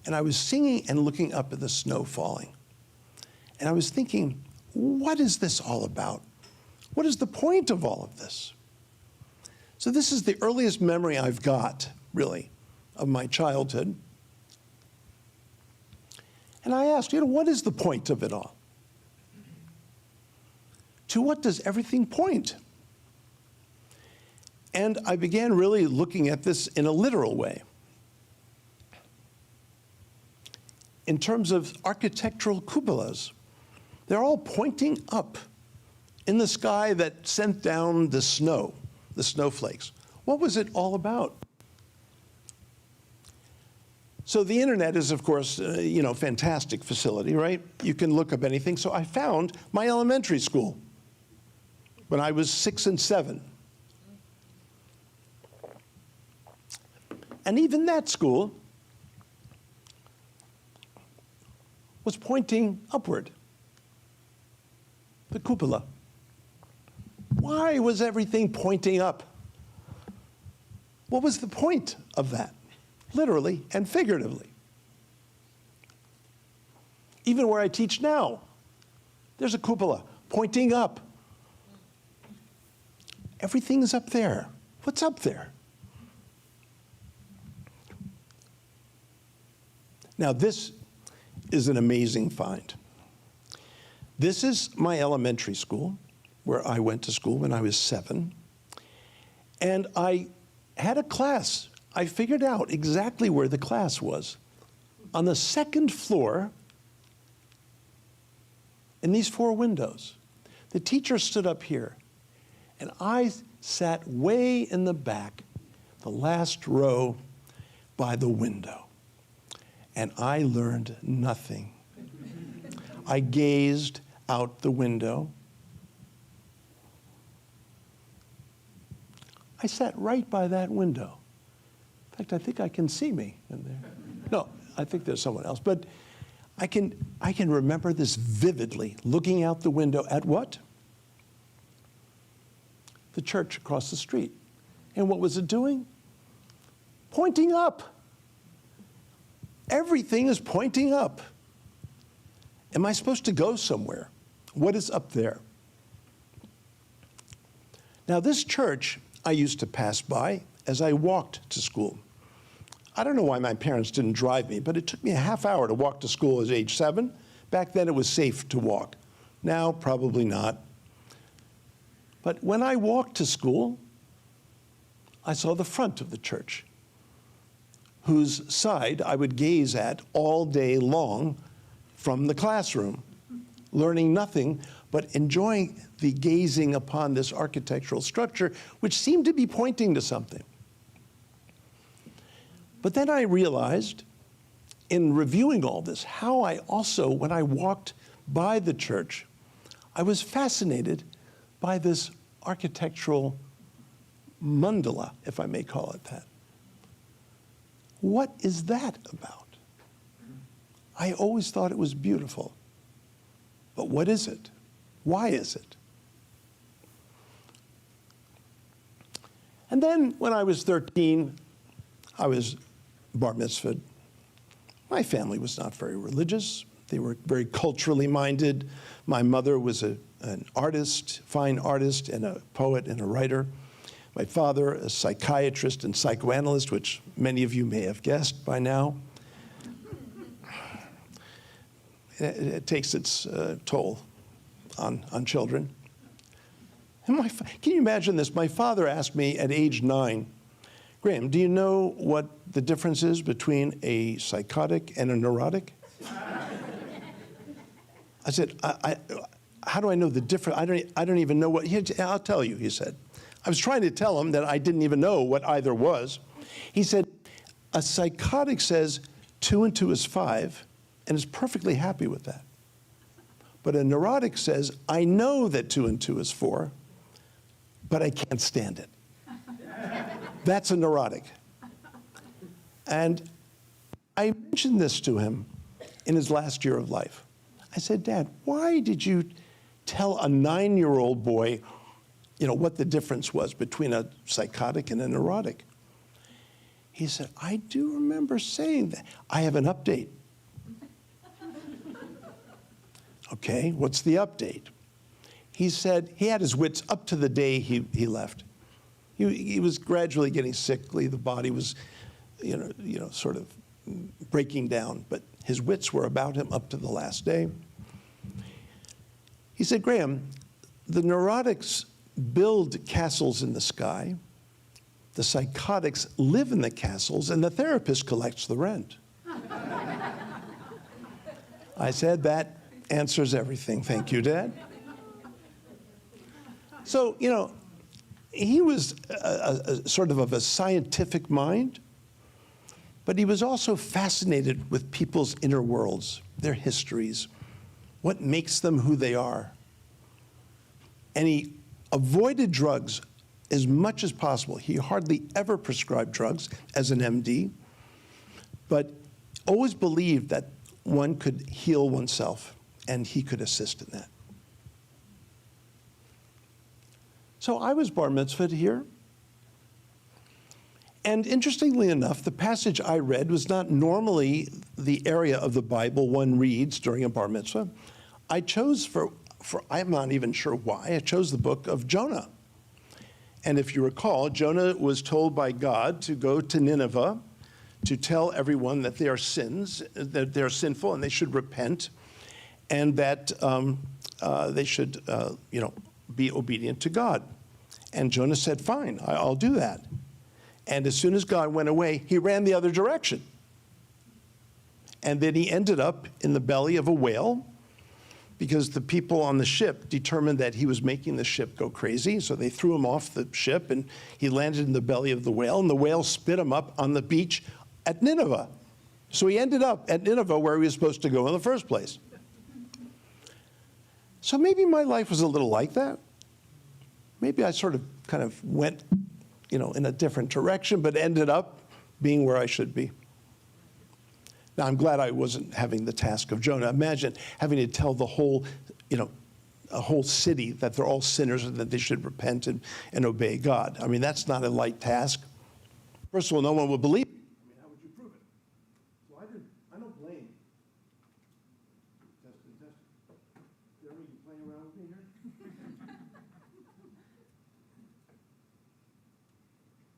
And I was singing and looking up at the snow falling. And I was thinking, what is this all about? What is the point of all of this? So this is the earliest memory I've got, really, of my childhood. And I asked, what is the point of it all? To what does everything point? And I began really looking at this in a literal way. In terms of architectural cupolas, they're all pointing up in the sky that sent down the snow, the snowflakes. What was it all about? So the internet is, of course, fantastic facility, right? You can look up anything. So I found my elementary school when I was 6 and 7. And even that school was pointing upward, the cupola. Why was everything pointing up? What was the point of that, literally and figuratively? Even where I teach now, there's a cupola pointing up. Everything is up there. What's up there? Now, this is an amazing find. This is my elementary school, where I went to school when I was 7. And I had a class. I figured out exactly where the class was. On the second floor, in these 4 windows. The teacher stood up here, and I sat way in the back, the last row by the window. And I learned nothing. I gazed out the window. I sat right by that window. In fact, I think I can see me in there. No, I think there's someone else. But I can remember this vividly, looking out the window at what? The church across the street. And what was it doing? Pointing up. Everything is pointing up. Am I supposed to go somewhere? What is up there? Now, this church I used to pass by as I walked to school. I don't know why my parents didn't drive me, but it took me a half hour to walk to school at age 7. Back then, it was safe to walk. Now, probably not. But when I walked to school, I saw the front of the church, whose side I would gaze at all day long from the classroom, learning nothing but enjoying the gazing upon this architectural structure, which seemed to be pointing to something. But then I realized, in reviewing all this, how I also, when I walked by the church, I was fascinated by this architectural mandala, if I may call it that. What is that about? I always thought it was beautiful. But what is it? Why is it? And then when I was 13, I was bar mitzvahed. My family was not very religious. They were very culturally minded. My mother was an artist, fine artist, and a poet and a writer. My father, a psychiatrist and psychoanalyst, which many of you may have guessed by now. It takes its toll on children. And can you imagine this? My father asked me at age 9, Graham, do you know what the difference is between a psychotic and a neurotic? I said, how do I know the difference? I don't even know what, I'll tell you, he said. I was trying to tell him that I didn't even know what either was. He said, a psychotic says 2 and 2 is 5 and is perfectly happy with that. But a neurotic says, I know that 2 and 2 is 4, but I can't stand it. That's a neurotic. And I mentioned this to him in his last year of life. I said, Dad, why did you tell a 9-year-old boy, what the difference was between a psychotic and a neurotic? He said, I do remember saying that. I have an update. Okay, what's the update? He said he had his wits up to the day he left. He was gradually getting sickly. The body was, sort of breaking down. But his wits were about him up to the last day. He said, Graham, the neurotics build castles in the sky. The psychotics live in the castles, and the therapist collects the rent. I said, that answers everything. Thank you, Dad. So, he was a sort of a scientific mind, but he was also fascinated with people's inner worlds, their histories, what makes them who they are. And he avoided drugs as much as possible. He hardly ever prescribed drugs as an MD, but always believed that one could heal oneself, and he could assist in that. So I was bar mitzvahed here. And interestingly enough, the passage I read was not normally the area of the Bible one reads during a bar mitzvah. I chose I'm not even sure why, I chose the book of Jonah. And if you recall, Jonah was told by God to go to Nineveh to tell everyone that they are that they're sinful and they should repent, and that they should, be obedient to God. And Jonah said, fine, I'll do that. And as soon as God went away, he ran the other direction. And then he ended up in the belly of a whale because the people on the ship determined that he was making the ship go crazy. So they threw him off the ship and he landed in the belly of the whale, and the whale spit him up on the beach at Nineveh. So he ended up at Nineveh where he was supposed to go in the first place. So maybe my life was a little like that. Maybe I sort of kind of went, in a different direction, but ended up being where I should be. Now, I'm glad I wasn't having the task of Jonah. Imagine having to tell the whole, a whole city that they're all sinners and that they should repent and obey God. I mean, that's not a light task. First of all, no one would believe. How would you prove it? So I don't blame. Testing. Jeremy, you playing around with me here?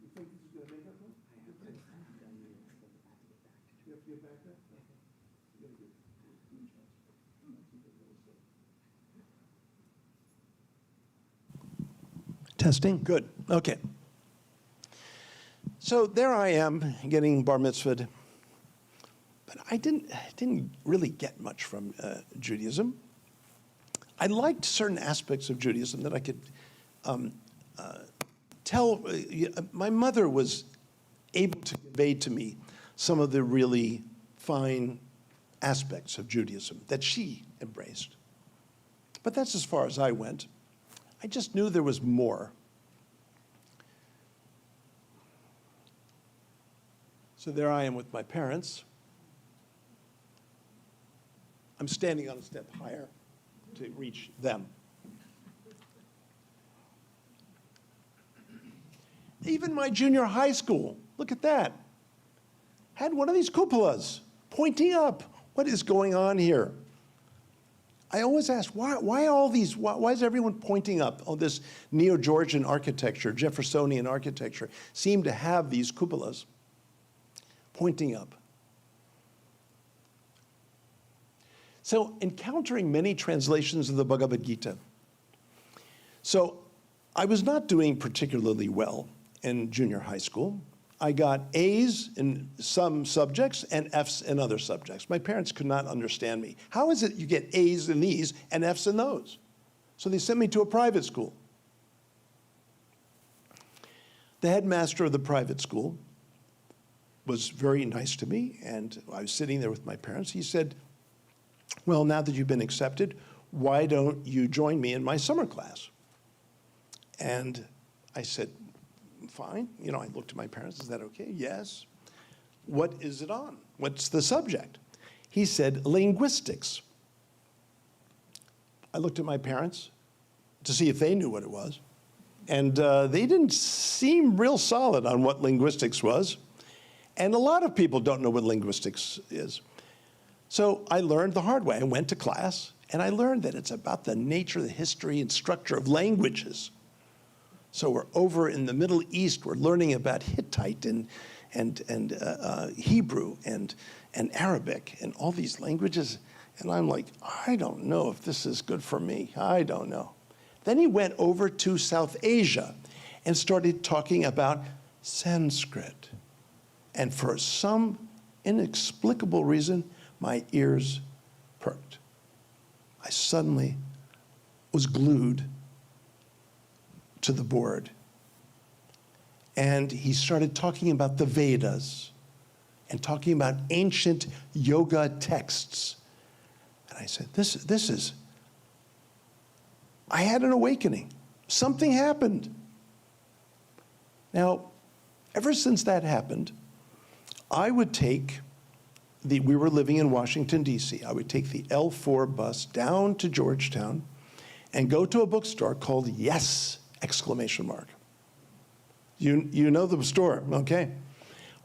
You think this is going to make us one? You have to get back there? You got to get Testing? Good. Okay. So there I am getting bar mitzvahed. But I didn't really get much from Judaism. I liked certain aspects of Judaism that I could tell. My mother was able to convey to me some of the really fine aspects of Judaism that she embraced. But that's as far as I went. I just knew there was more. So there I am with my parents. I'm standing on a step higher to reach them. Even my junior high school, look at that, had one of these cupolas pointing up. What is going on here? I always ask, why all these, why is everyone pointing up? Oh, this Neo-Georgian architecture, Jeffersonian architecture, seemed to have these cupolas pointing up. So encountering many translations of the Bhagavad Gita. So I was not doing particularly well in junior high school. I got A's in some subjects and F's in other subjects. My parents could not understand me. How is it you get A's in these and F's in those? So they sent me to a private school. The headmaster of the private school was very nice to me, and I was sitting there with my parents. He said, well, now that you've been accepted, why don't you join me in my summer class? And I said, fine. I looked at my parents. Is that okay? Yes. What is it on? What's the subject? He said, linguistics. I looked at my parents to see if they knew what it was. And they didn't seem real solid on what linguistics was. And a lot of people don't know what linguistics is. So I learned the hard way. I went to class, and I learned that it's about the nature, the history, and structure of languages. So we're over in the Middle East. We're learning about Hittite and Hebrew and Arabic and all these languages. And I'm like, I don't know if this is good for me. I don't know. Then he went over to South Asia and started talking about Sanskrit. And for some inexplicable reason, my ears perked. I suddenly was glued to the board. And he started talking about the Vedas and talking about ancient yoga texts. And I said, this is, I had an awakening. Something happened. Now, ever since that happened, I would take we were living in Washington, D.C. I would take the L4 bus down to Georgetown and go to a bookstore called Yes! Exclamation mark. You know the store, okay?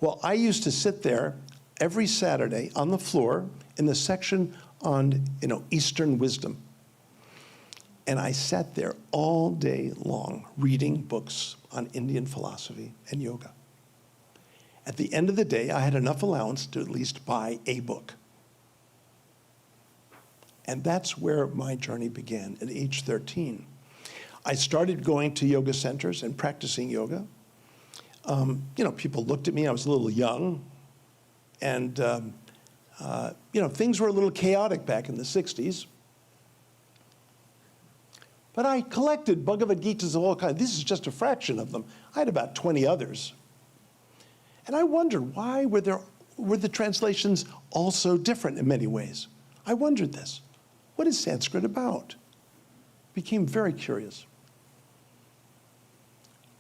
Well, I used to sit there every Saturday on the floor in the section on, Eastern wisdom. And I sat there all day long reading books on Indian philosophy and yoga. At the end of the day, I had enough allowance to at least buy a book. And that's where my journey began at age 13. I started going to yoga centers and practicing yoga. People looked at me. I was a little young. And, things were a little chaotic back in the 60s. But I collected Bhagavad Gitas of all kinds. This is just a fraction of them. I had about 20 others. And I wondered, why were the translations all so different in many ways? I wondered this. What is Sanskrit about? Became very curious.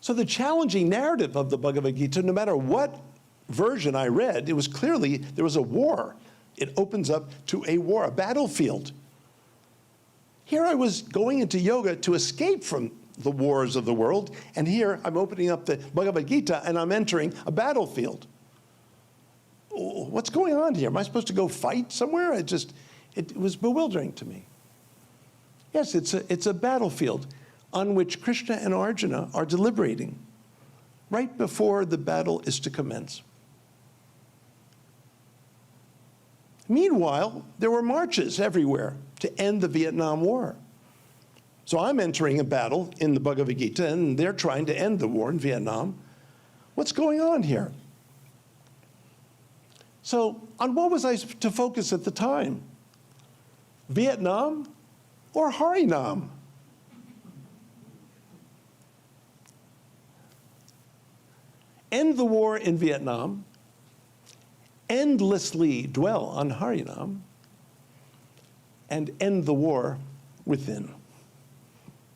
So the challenging narrative of the Bhagavad Gita, no matter what version I read, it was clearly there was a war. It opens up to a war, a battlefield. Here I was going into yoga to escape from the wars of the world, and here I'm opening up the Bhagavad Gita and I'm entering a battlefield. What's going on here? Am I supposed to go fight somewhere? It was bewildering to me. Yes, it's a battlefield on which Krishna and Arjuna are deliberating right before the battle is to commence. Meanwhile, there were marches everywhere to end the Vietnam War. So I'm entering a battle in the Bhagavad Gita, and they're trying to end the war in Vietnam. What's going on here? So on what was I to focus at the time? Vietnam or Harinam? End the war in Vietnam, endlessly dwell on Harinam, and end the war within.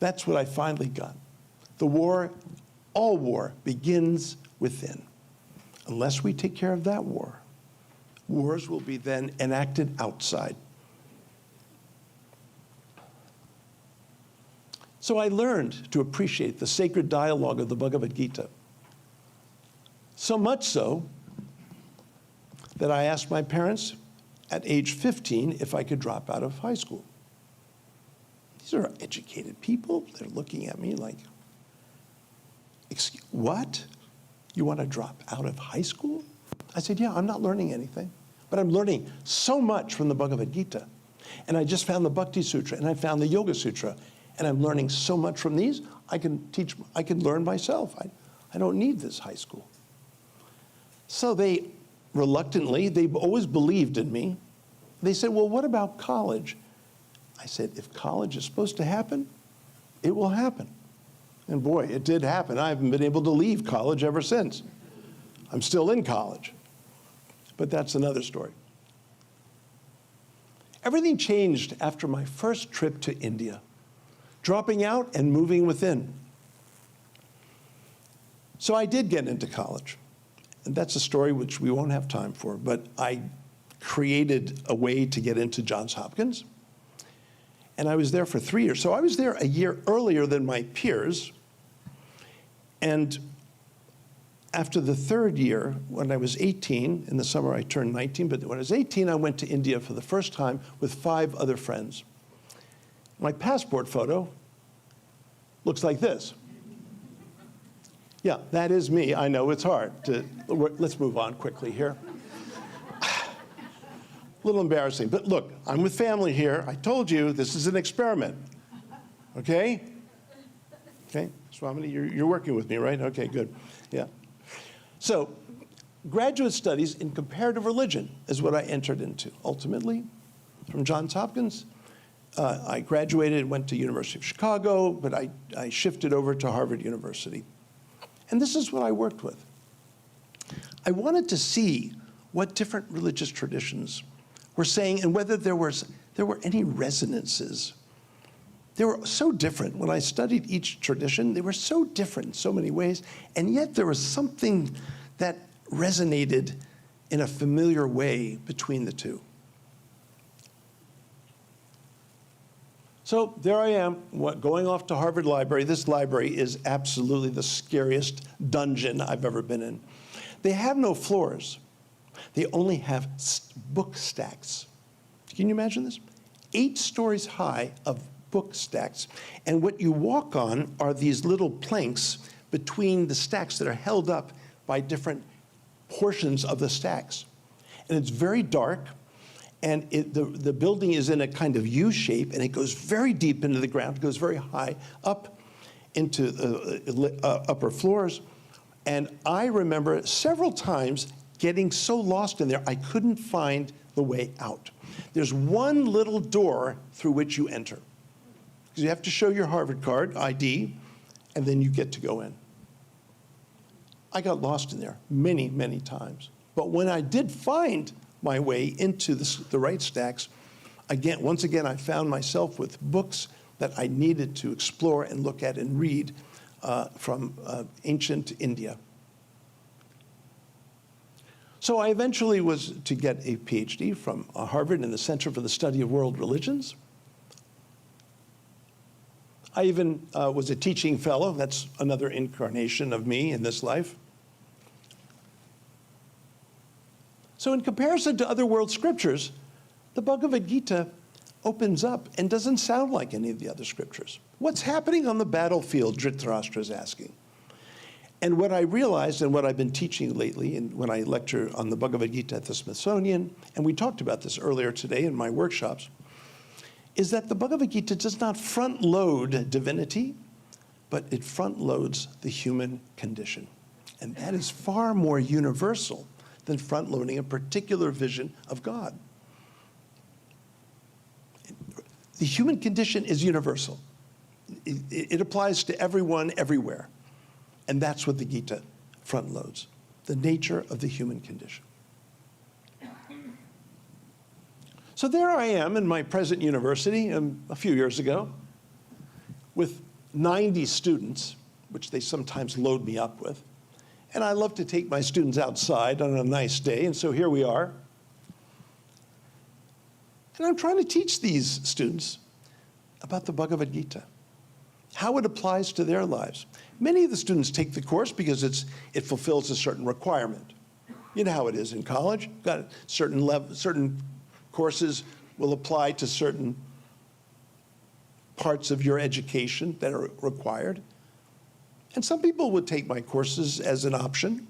That's what I finally got. The war, all war, begins within. Unless we take care of that war, wars will be then enacted outside. So I learned to appreciate the sacred dialogue of the Bhagavad Gita. So much so that I asked my parents at age 15 if I could drop out of high school. These are educated people. They're looking at me like, what? You want to drop out of high school? I said, yeah, I'm not learning anything, but I'm learning so much from the Bhagavad Gita. And I just found the Bhakti Sutra, and I found the Yoga Sutra, and I'm learning so much from these, I can learn myself. I don't need this high school. So they reluctantly, they've always believed in me. They said, well, what about college? I said, if college is supposed to happen, it will happen. And boy, it did happen. I haven't been able to leave college ever since. I'm still in college. But that's another story. Everything changed after my first trip to India, dropping out and moving within. So I did get into college. And that's a story which we won't have time for, but I created a way to get into Johns Hopkins. And I was there for 3 years. So I was there a year earlier than my peers. And after the third year, when I was 18, in the summer I turned 19, but when I was 18, I went to India for the first time with 5 other friends. My passport photo looks like this. Yeah, that is me. I know it's hard. Let's move on quickly here. A little embarrassing, but look, I'm with family here. I told you this is an experiment, okay? Okay, Swamini, you're working with me, right? Okay, good, yeah. So, graduate studies in comparative religion is what I entered into. Ultimately, from Johns Hopkins, I graduated, went to University of Chicago, but I shifted over to Harvard University. And this is what I worked with. I wanted to see what different religious traditions were saying and whether there were any resonances. They were so different. When I studied each tradition, they were so different in so many ways, and yet there was something that resonated in a familiar way between the two. So there I am, going off to Harvard Library. This library is absolutely the scariest dungeon I've ever been in. They have no floors. They only have book stacks. Can you imagine this? 8 stories high of book stacks. And what you walk on are these little planks between the stacks that are held up by different portions of the stacks. And it's very dark. And the building is in a kind of U shape, and it goes very deep into the ground. It goes very high up. into upper floors. And I remember several times getting so lost in there, I couldn't find the way out. There's one little door through which you enter. Because you have to show your Harvard card, ID, and then you get to go in. I got lost in there many, many times. But when I did find my way into the right stacks, once again, I found myself with books that I needed to explore and look at and read from ancient India. So I eventually was to get a PhD from Harvard in the Center for the Study of World Religions. I even was a teaching fellow. That's another incarnation of me in this life. So in comparison to other world scriptures, the Bhagavad Gita opens up and doesn't sound like any of the other scriptures. What's happening on the battlefield, Dhritarashtra is asking. And what I realized, and what I've been teaching lately, and when I lecture on the Bhagavad Gita at the Smithsonian, and we talked about this earlier today in my workshops, is that the Bhagavad Gita does not front-load divinity, but it front-loads the human condition. And that is far more universal than front-loading a particular vision of God. The human condition is universal. It applies to everyone, everywhere. And that's what the Gita front-loads, the nature of the human condition. So there I am in my present university a few years ago with 90 students, which they sometimes load me up with. And I love to take my students outside on a nice day, and so here we are. And I'm trying to teach these students about the Bhagavad Gita, how it applies to their lives. Many of the students take the course because it fulfills a certain requirement. You know how it is in college. Got certain courses will apply to certain parts of your education that are required. And some people would take my courses as an option.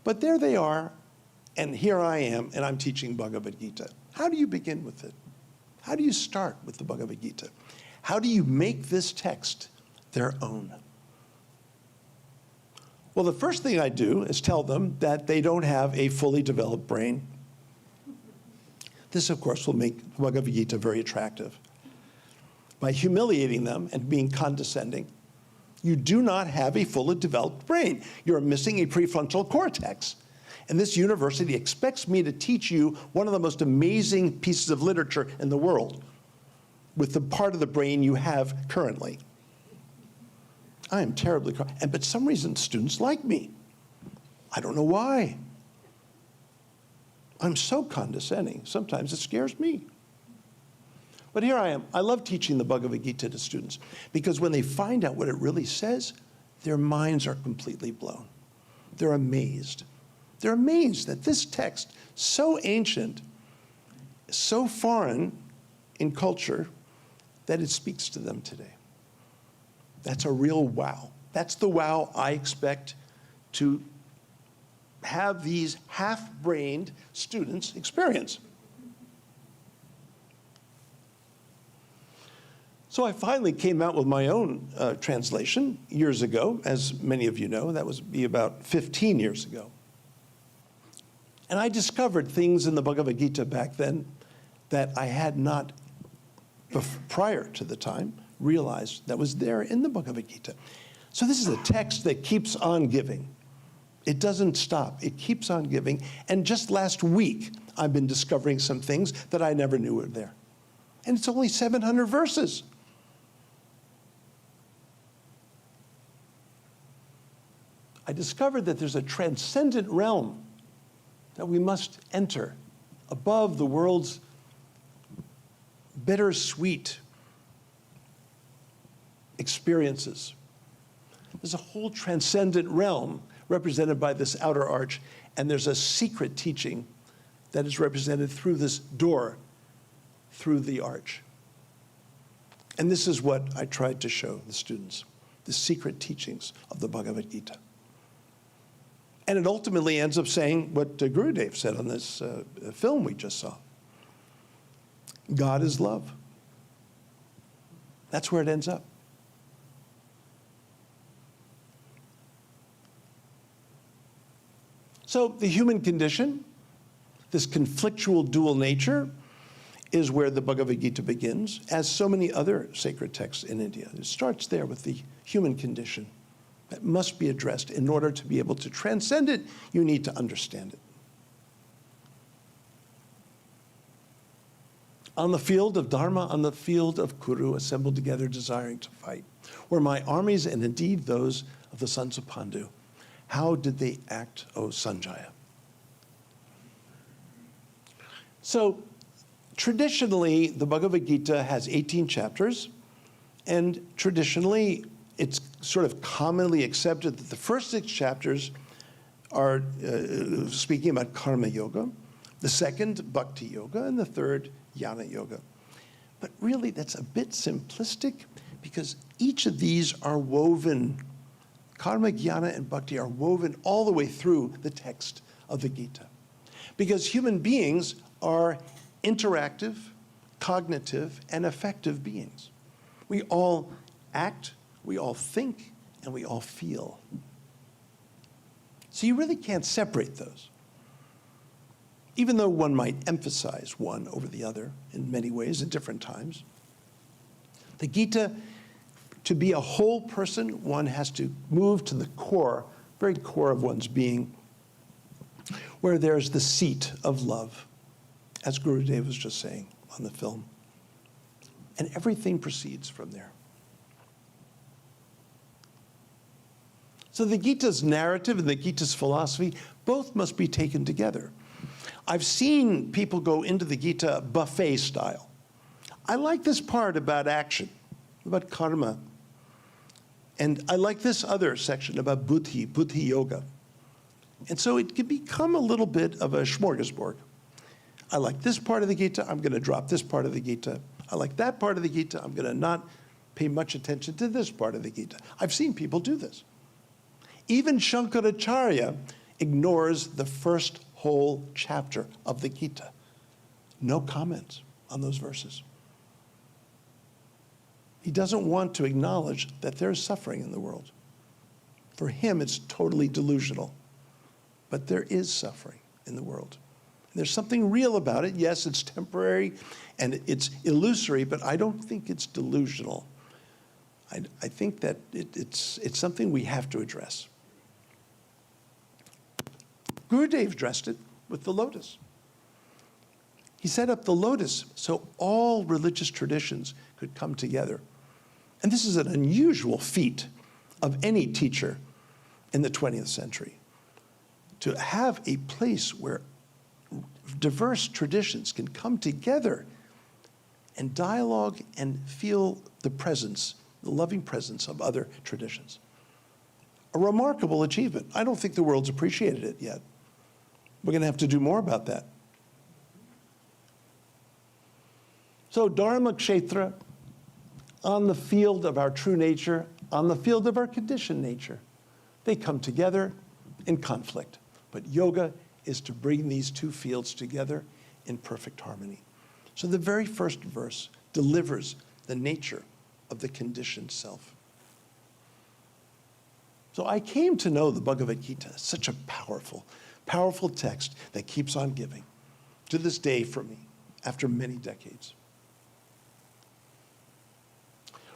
But there they are, and here I am, and I'm teaching Bhagavad Gita. How do you begin with it? How do you start with the Bhagavad Gita? How do you make this text their own? Well, the first thing I do is tell them that they don't have a fully developed brain. This, of course, will make Bhagavad Gita very attractive. By humiliating them and being condescending, you do not have a fully developed brain. You're missing a prefrontal cortex. And this university expects me to teach you one of the most amazing pieces of literature in the world with the part of the brain you have currently. I am terribly, but some reason students like me. I don't know why. I'm so condescending. Sometimes it scares me. But here I am. I love teaching the Bhagavad Gita to students because when they find out what it really says, their minds are completely blown. They're amazed. They're amazed that this text, so ancient, so foreign in culture, that it speaks to them today. That's a real wow. That's the wow I expect to have these half-brained students experience. So I finally came out with my own translation years ago, as many of you know. That was about 15 years ago. And I discovered things in the Bhagavad Gita back then that I had not, prior to the time, realized that was there in the Bhagavad Gita. So this is a text that keeps on giving. It doesn't stop. It keeps on giving. And just last week, I've been discovering some things that I never knew were there. And it's only 700 verses. I discovered that there's a transcendent realm that we must enter above the world's bittersweet experiences. There's a whole transcendent realm represented by this outer arch, and there's a secret teaching that is represented through this door, through the arch. And this is what I tried to show the students, the secret teachings of the Bhagavad Gita. And it ultimately ends up saying what Gurudev said on this film we just saw. God is love. That's where it ends up. So the human condition, this conflictual dual nature, is where the Bhagavad Gita begins, as so many other sacred texts in India. It starts there with the human condition that must be addressed. In order to be able to transcend it, you need to understand it. On the field of Dharma, on the field of Kuru, assembled together, desiring to fight, were my armies and indeed those of the sons of Pandu. How did they act, O Sanjaya? So, traditionally, the Bhagavad Gita has 18 chapters, and traditionally, it's sort of commonly accepted that the first 6 chapters are speaking about karma yoga, the second, bhakti yoga, and the third, jnana yoga. But really, that's a bit simplistic because each of these are woven, karma, jnana, and bhakti are woven all the way through the text of the Gita. Because human beings are interactive, cognitive, and affective beings. We all act, we all think, and we all feel. So you really can't separate those. Even though one might emphasize one over the other in many ways at different times. The Gita, to be a whole person, one has to move to the core, very core of one's being, where there's the seat of love, as Gurudev was just saying on the film. And everything proceeds from there. So the Gita's narrative and the Gita's philosophy both must be taken together. I've seen people go into the Gita buffet style. I like this part about action, about karma. And I like this other section about buddhi yoga. And so it can become a little bit of a smorgasbord. I like this part of the Gita, I'm going to drop this part of the Gita. I like that part of the Gita, I'm going to not pay much attention to this part of the Gita. I've seen people do this. Even Shankaracharya ignores the first whole chapter of the Gita. No comments on those verses. He doesn't want to acknowledge that there's suffering in the world. For him, it's totally delusional. But there is suffering in the world. There's something real about it. Yes, it's temporary and it's illusory, but I don't think it's delusional. I think that it's something we have to address. Gurudev addressed it with the lotus. He set up the lotus so all religious traditions could come together. And this is an unusual feat of any teacher in the 20th century. To have a place where diverse traditions can come together and dialogue and feel the presence, the loving presence of other traditions. A remarkable achievement. I don't think the world's appreciated it yet. We're going to have to do more about that. So Dharma Kshetra, on the field of our true nature, on the field of our conditioned nature, they come together in conflict. But yoga is to bring these two fields together in perfect harmony. So the very first verse delivers the nature of the conditioned self. So I came to know the Bhagavad Gita as such a powerful, powerful text that keeps on giving to this day for me after many decades.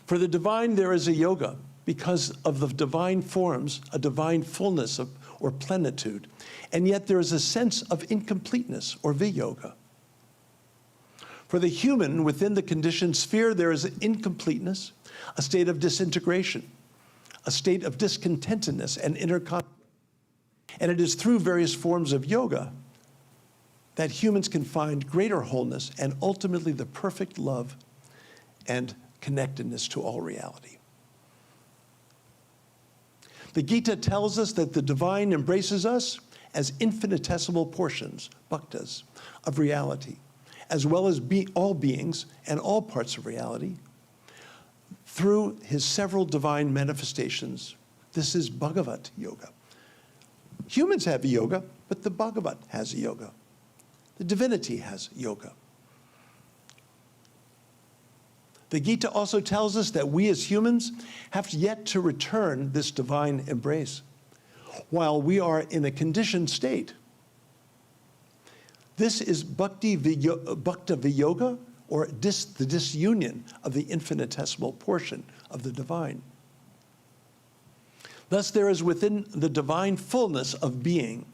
For the divine, there is a yoga because of the divine forms, a divine fullness of, or plenitude. And yet there is a sense of incompleteness or viyoga. For the human, within the conditioned sphere, there is an incompleteness, a state of disintegration, a state of discontentedness and inner conflict. And it is through various forms of yoga that humans can find greater wholeness and ultimately the perfect love and connectedness to all reality. The Gita tells us that the divine embraces us as infinitesimal portions, bhaktas, of reality, as well as all beings and all parts of reality, through his several divine manifestations. This is Bhagavat yoga. Humans have a yoga, but the Bhagavat has a yoga. The divinity has yoga. The Gita also tells us that we as humans have yet to return this divine embrace. while we are in a conditioned state. This is bhakti viyoga, or the disunion of the infinitesimal portion of the divine. Thus, there is within the divine fullness of being,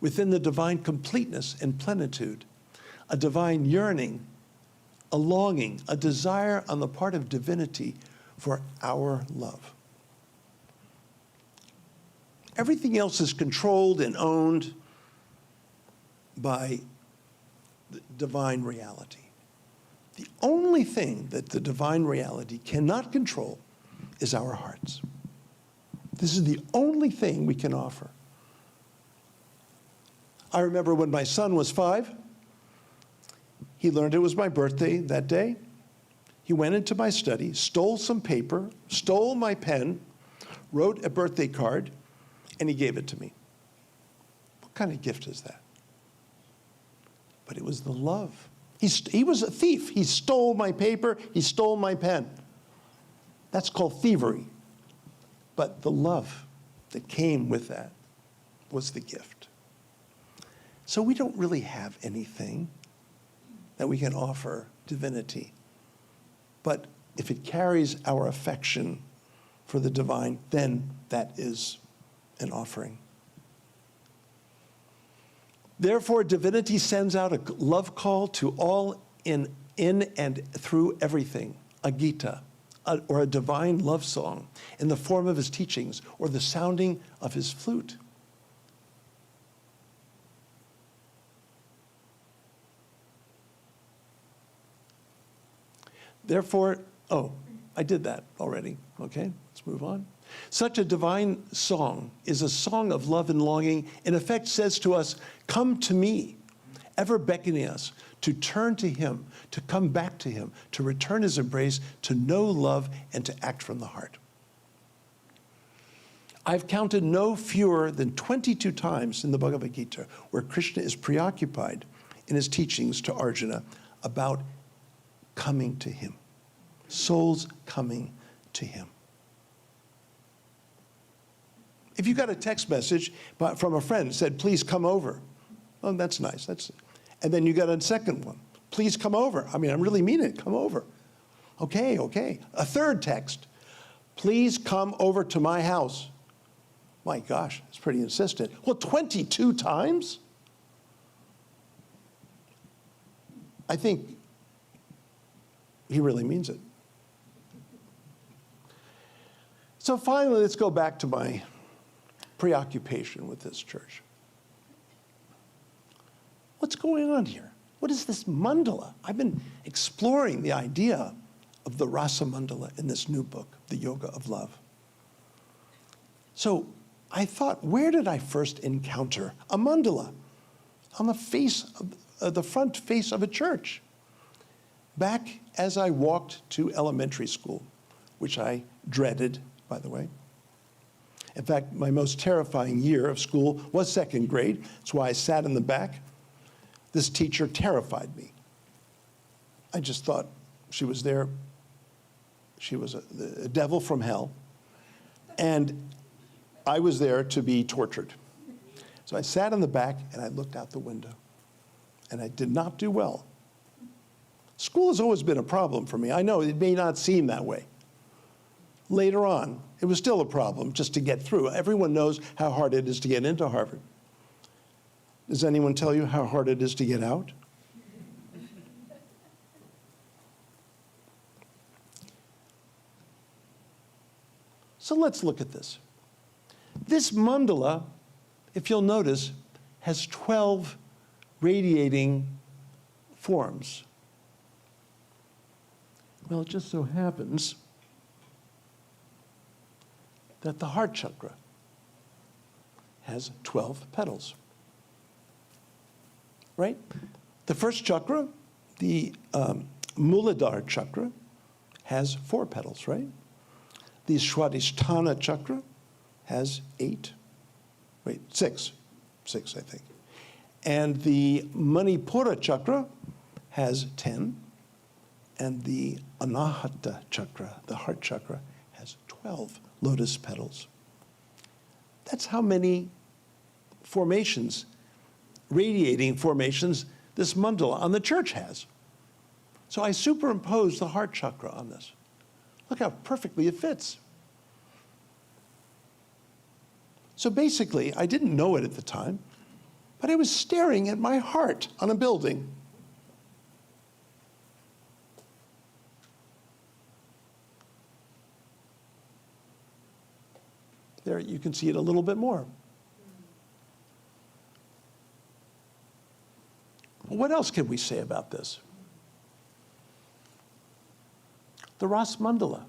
within the divine completeness and plenitude, a divine yearning, a longing, a desire on the part of divinity for our love. Everything else is controlled and owned by the divine reality. The only thing that the divine reality cannot control is our hearts. This is the only thing we can offer. I remember when my son was 5, he learned it was my birthday that day. He went into my study, stole some paper, stole my pen, wrote a birthday card, and he gave it to me. What kind of gift is that? But it was the love. He was a thief. He stole my paper, he stole my pen. That's called thievery. But the love that came with that was the gift. So we don't really have anything that we can offer divinity. But if it carries our affection for the divine, then that is an offering. Therefore, divinity sends out a love call to all in and through everything, a Gita, or a divine love song in the form of his teachings or the sounding of his flute. Therefore, I did that already. Okay, let's move on. Such a divine song is a song of love and longing. In effect, says to us, come to me, ever beckoning us to turn to him, to come back to him, to return his embrace, to know love, and to act from the heart. I've counted no fewer than 22 times in the Bhagavad Gita where Krishna is preoccupied in his teachings to Arjuna about coming to him, souls coming to him. If you got a text message from a friend that said, please come over, oh, that's nice. And then you got a second one, please come over. I mean, I really mean it, come over. Okay. A third text, please come over to my house. My gosh, it's pretty insistent. Well, 22 times? I think he really means it. So finally, let's go back to my preoccupation with this church. What's going on here? What is this mandala? I've been exploring the idea of the rasa mandala in this new book, The Yoga of Love. So I thought, where did I first encounter a mandala? On the face of the front face of a church. Back as I walked to elementary school, which I dreaded, by the way. In fact, my most terrifying year of school was second grade. That's why I sat in the back. This teacher terrified me. I just thought she was there. She was a devil from hell. And I was there to be tortured. So I sat in the back and I looked out the window. And I did not do well. School has always been a problem for me. I know it may not seem that way. Later on, it was still a problem just to get through. Everyone knows how hard it is to get into Harvard. Does anyone tell you how hard it is to get out? So let's look at this. This mandala, if you'll notice, has 12 radiating forms. Well, it just so happens that the heart chakra has 12 petals, right? The first chakra, the Muladhara chakra, has 4 petals, right? The Swadhisthana chakra has 6, I think. And the Manipura chakra has 10, and the Anahata chakra, the heart chakra, has 12 lotus petals. That's how many formations, radiating formations, this mandala on the church has. So I superimposed the heart chakra on this. Look how perfectly it fits. So basically, I didn't know it at the time, but I was staring at my heart on a building. There, you can see it a little bit more. What else can we say about this? The Ras Mandala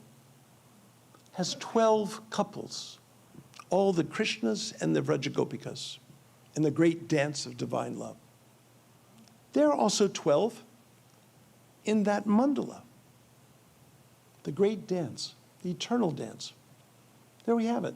has 12 couples, all the Krishnas and the Vrajagopikas, in the great dance of divine love. There are also 12 in that mandala, the great dance, the eternal dance. There we have it.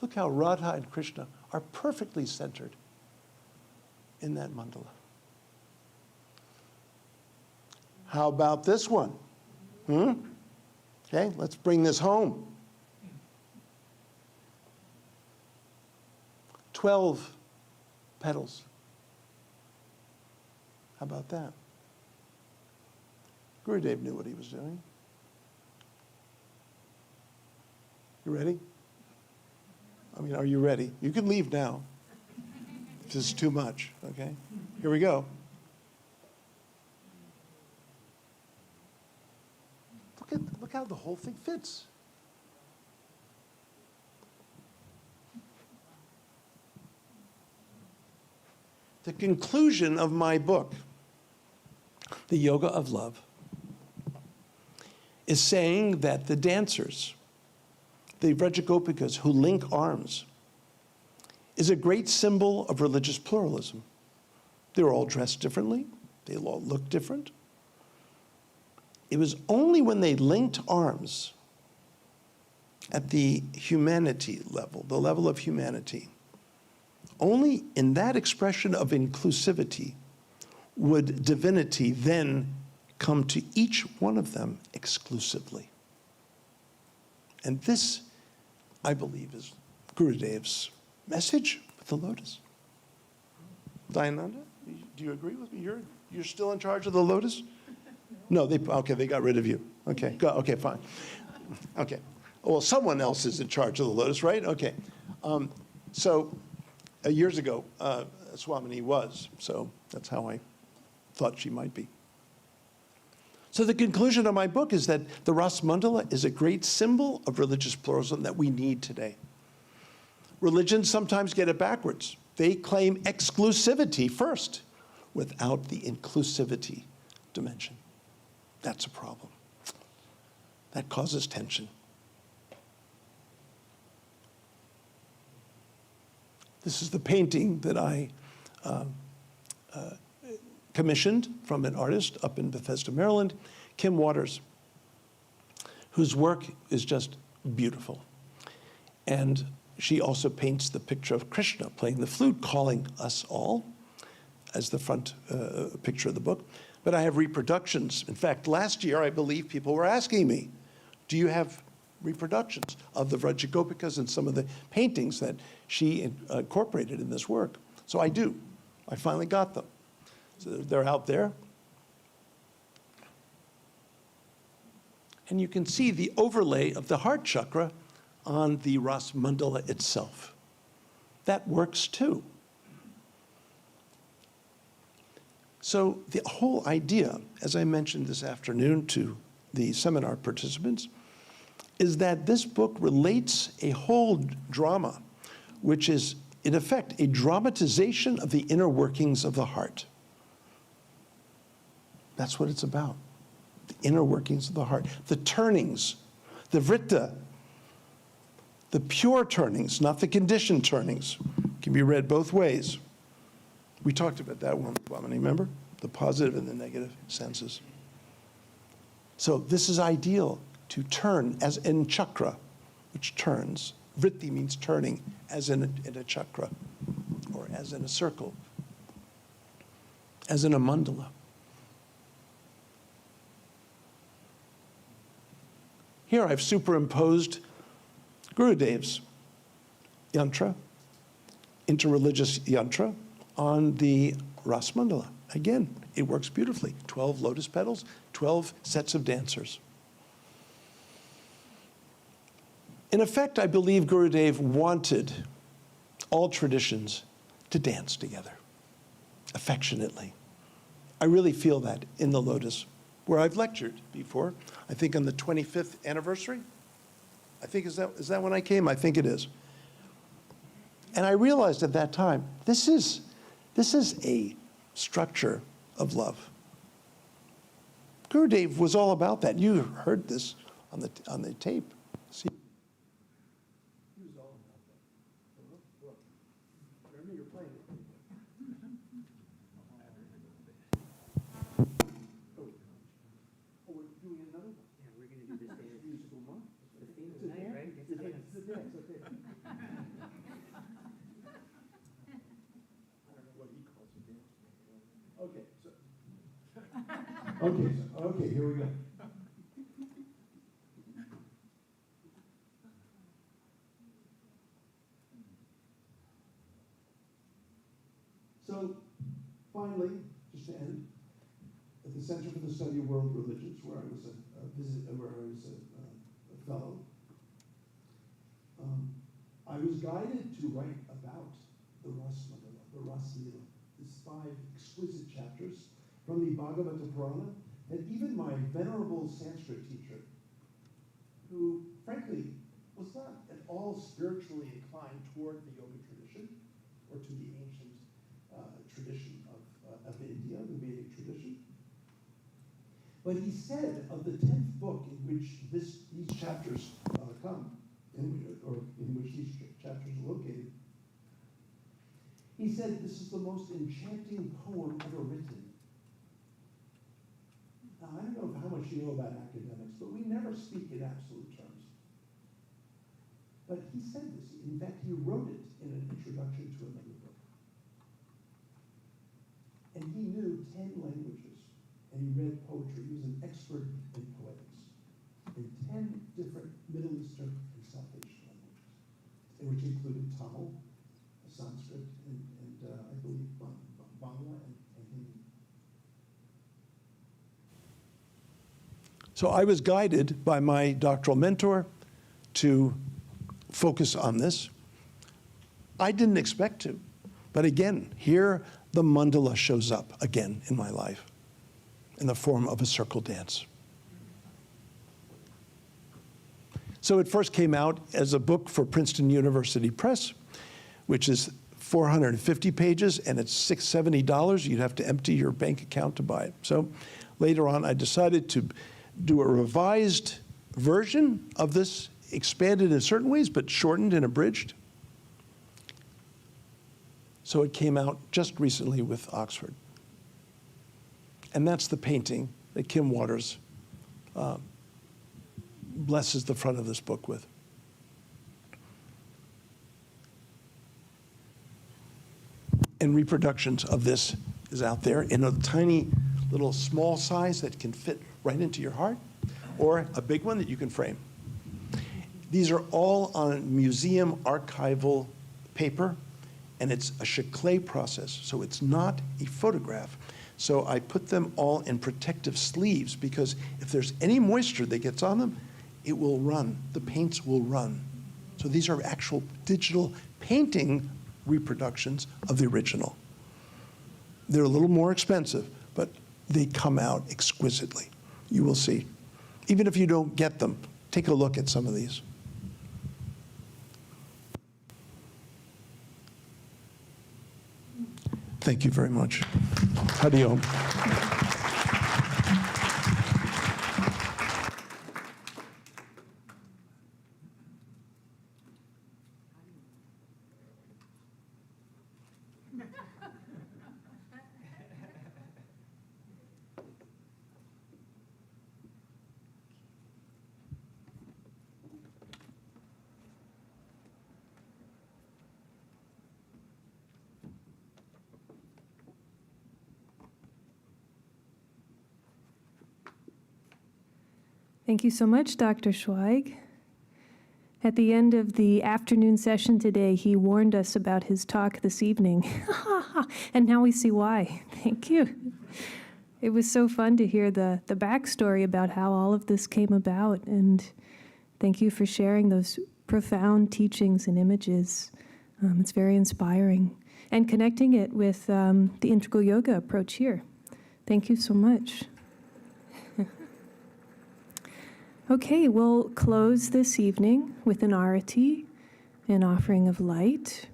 Look how Radha and Krishna are perfectly centered in that mandala. How about this one? Okay, let's bring this home. 12 petals. How about that? Gurudev knew what he was doing. You ready? I mean, are you ready? You can leave now. This is too much, okay? Here we go. Look how the whole thing fits. The conclusion of my book, The Yoga of Love, is saying that the dancers, the Vrajagopikas who link arms, is a great symbol of religious pluralism. They're all dressed differently. They all look different. It was only when they linked arms at the humanity level, the level of humanity, only in that expression of inclusivity would divinity then come to each one of them exclusively. And this, I believe, is Gurudev's message with the lotus. Dayananda, do you agree with me? You're still in charge of the lotus? No, they got rid of you. Okay, okay, fine. Okay, well, someone else is in charge of the lotus, right? Okay. So years ago, Swamini was, so that's how I thought she might be. So the conclusion of my book is that the Ras Mandala is a great symbol of religious pluralism that we need today. Religions sometimes get it backwards. They claim exclusivity first without the inclusivity dimension. That's a problem. That causes tension. This is the painting that I commissioned from an artist up in Bethesda, Maryland, Kim Waters, whose work is just beautiful. And she also paints the picture of Krishna playing the flute, calling us all, as the front picture of the book. But I have reproductions. In fact, last year, I believe people were asking me, do you have reproductions of the Vrajagopikas and some of the paintings that she incorporated in this work? So I do. I finally got them. So they're out there. And you can see the overlay of the heart chakra on the Ras Mandala itself. That works too. So the whole idea, as I mentioned this afternoon to the seminar participants, is that this book relates a whole drama, which is, in effect, a dramatization of the inner workings of the heart. That's what it's about, the inner workings of the heart, the turnings, the vritta, the pure turnings, not the conditioned turnings, can be read both ways. We talked about that one, remember? The positive and the negative senses. So this is ideal to turn as in chakra, which turns. Vritti means turning, as in a chakra, or as in a circle. as in a mandala. Here I've superimposed Gurudev's yantra, interreligious yantra, on the Ras Mandala. Again, it works beautifully. 12 lotus petals, 12 sets of dancers. In effect, I believe Gurudev wanted all traditions to dance together, affectionately. I really feel that in the lotus, where I've lectured before. I think on the 25th anniversary. I think, is that when I came? I think it is. And I realized at that time, this is a structure of love. Gurudev was all about that. You heard this on the tape. See? He was all about that. Look. Remember, you're playing it. Oh, we're doing another one? Yeah, we're going to do this dance. Musical one? The theme of the night, right? It's a dance. It's a dance, okay. I don't know what he calls a dance. Okay, here we go. So, finally, just to end, at the Center for the Study of World Religions, where I was a fellow, I was guided to write about the Ras Mandala, the Ras Lila, these 5 exquisite chapters from the Bhagavata Purana, and even my venerable Sanskrit teacher, who, frankly, was not at all spiritually inclined toward the yoga tradition or to the ancient tradition of India, the Vedic tradition. But he said of the 10th book in which these chapters come, in which these chapters are located, he said, this is the most enchanting poem ever written. Now, I don't know how much you know about academics, but we never speak in absolute terms. But he said this. In fact, he wrote it in an introduction to another book. And he knew 10 languages, and he read poetry. He was an expert in poetics, in 10 different Middle Eastern and South Asian languages, which included Tamil, Sanskrit, and I believe Bangla and Hindi. So I was guided by my doctoral mentor to focus on this. I didn't expect to, but again, here the mandala shows up again in my life in the form of a circle dance. So it first came out as a book for Princeton University Press, which is 450 pages, and it's $670. You'd have to empty your bank account to buy it. So later on, I decided to do a revised version of this, expanded in certain ways, but shortened and abridged. So it came out just recently with Oxford. And that's the painting that Kim Waters blesses the front of this book with. And reproductions of this is out there in a tiny little small size that can fit right into your heart, or a big one that you can frame. These are all on museum archival paper, and it's a chiclet process, so it's not a photograph. So I put them all in protective sleeves, because if there's any moisture that gets on them, it will run. The paints will run. So these are actual digital painting reproductions of the original. They're a little more expensive, but they come out exquisitely. You will see. Even if you don't get them, take a look at some of these. Thank you very much. Hari Om. Thank you so much, Dr. Schweig. At the end of the afternoon session today, he warned us about his talk this evening. And now we see why. Thank you. It was so fun to hear the backstory about how all of this came about. And thank you for sharing those profound teachings and images. It's very inspiring. And connecting it with the integral yoga approach here. Thank you so much. Okay, we'll close this evening with an Arati, an offering of light.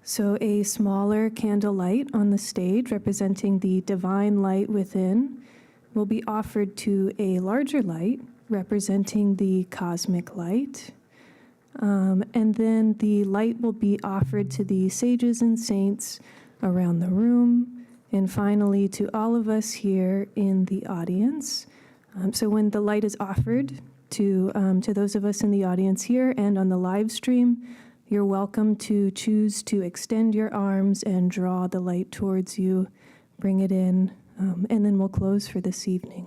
So a smaller candle light on the stage representing the divine light within will be offered to a larger light representing the cosmic light. And then the light will be offered to the sages and saints around the room, and finally to all of us here in the audience. So when the light is offered to those of us in the audience here and on the live stream, you're welcome to choose to extend your arms and draw the light towards you, bring it in, and then we'll close for this evening.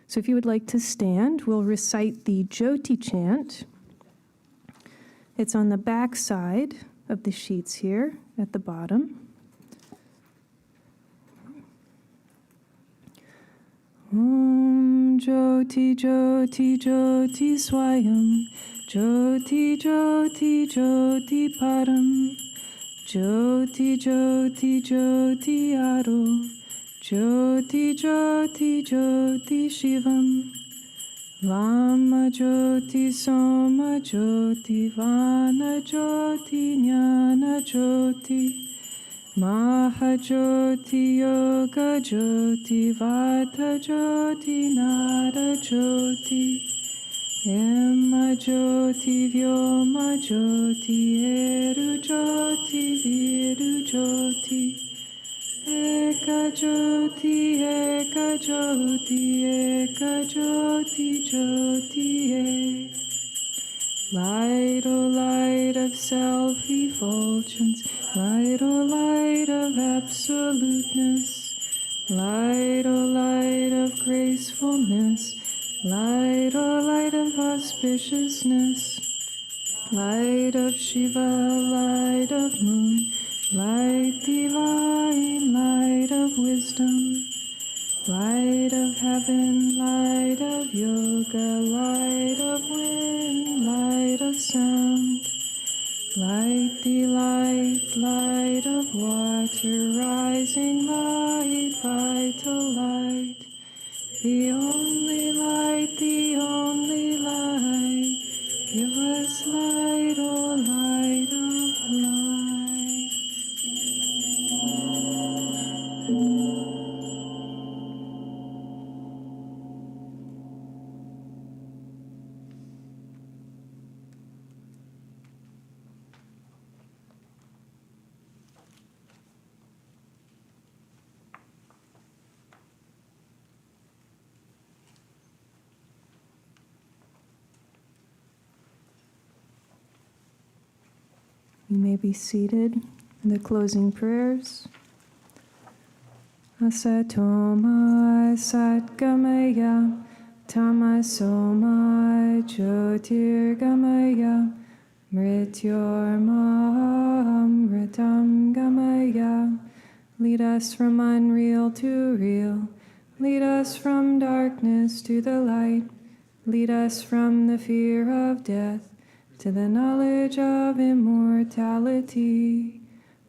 So if you would like to stand, we'll recite the Jyoti chant. It's on the back side of the sheets here at the bottom. Om Jyoti Jyoti Jyoti Swayam Jyoti Jyoti Jyoti Param Jyoti Jyoti Jyoti Aro Jyoti Jyoti Jyoti Shivam Vama Jyoti Soma Jyoti Vana Jyoti Jnana Jyoti Mahajyoti Yoga Jyoti Vata Jyoti Nara Jyoti Emma Jyoti Vyoma Jyoti Eru Jyoti Viru Jyoti Eka Jyoti Eka Jyoti Eka Jyoti Jyoti Ek. Light, O light of self-effulgence, light, O light of absoluteness, light, O light of gracefulness, light, O light of auspiciousness, light of Shiva, light of moon, light divine, light of wisdom, light of heaven, light of yoga, light of wind, light of sound, light delight, light of water, rising light, vital light, the only light, give us light, O light of light. You may be seated in the closing prayers. Asatoma satgamaya tamasoma jyotirgamaya mrityormamritam gamaya. Lead us from unreal to real. Lead us from darkness to the light. Lead us from the fear of death to the knowledge of immortality.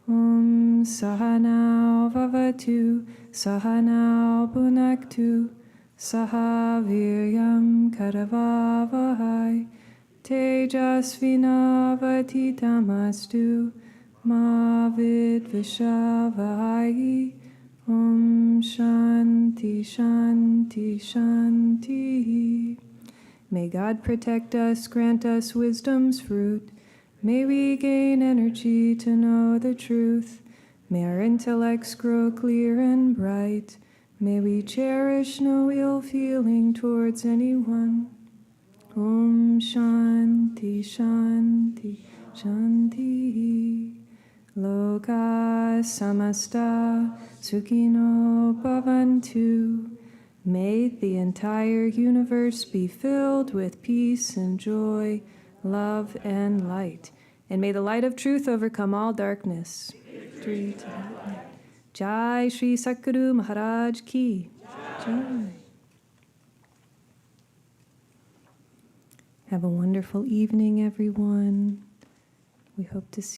Om Sahanao Vavatu, Sahanao Bhunaktu, Sahaviryam Karavavahai, Tejasvinavaditamastu, Ma Vidvishavahai. Om Shanti Shanti Shanti. May God protect us, grant us wisdom's fruit. May we gain energy to know the truth. May our intellects grow clear and bright. May we cherish no ill feeling towards anyone. Om Shanti Shanti Shanti. Loka Samasta Sukhino Bhavantu. May the entire universe be filled with peace and joy, love and light. And may the light of truth overcome all darkness. Victory to that light. Jai Shri Satguru Maharaj Ki. Jai. Have a wonderful evening, everyone. We hope to see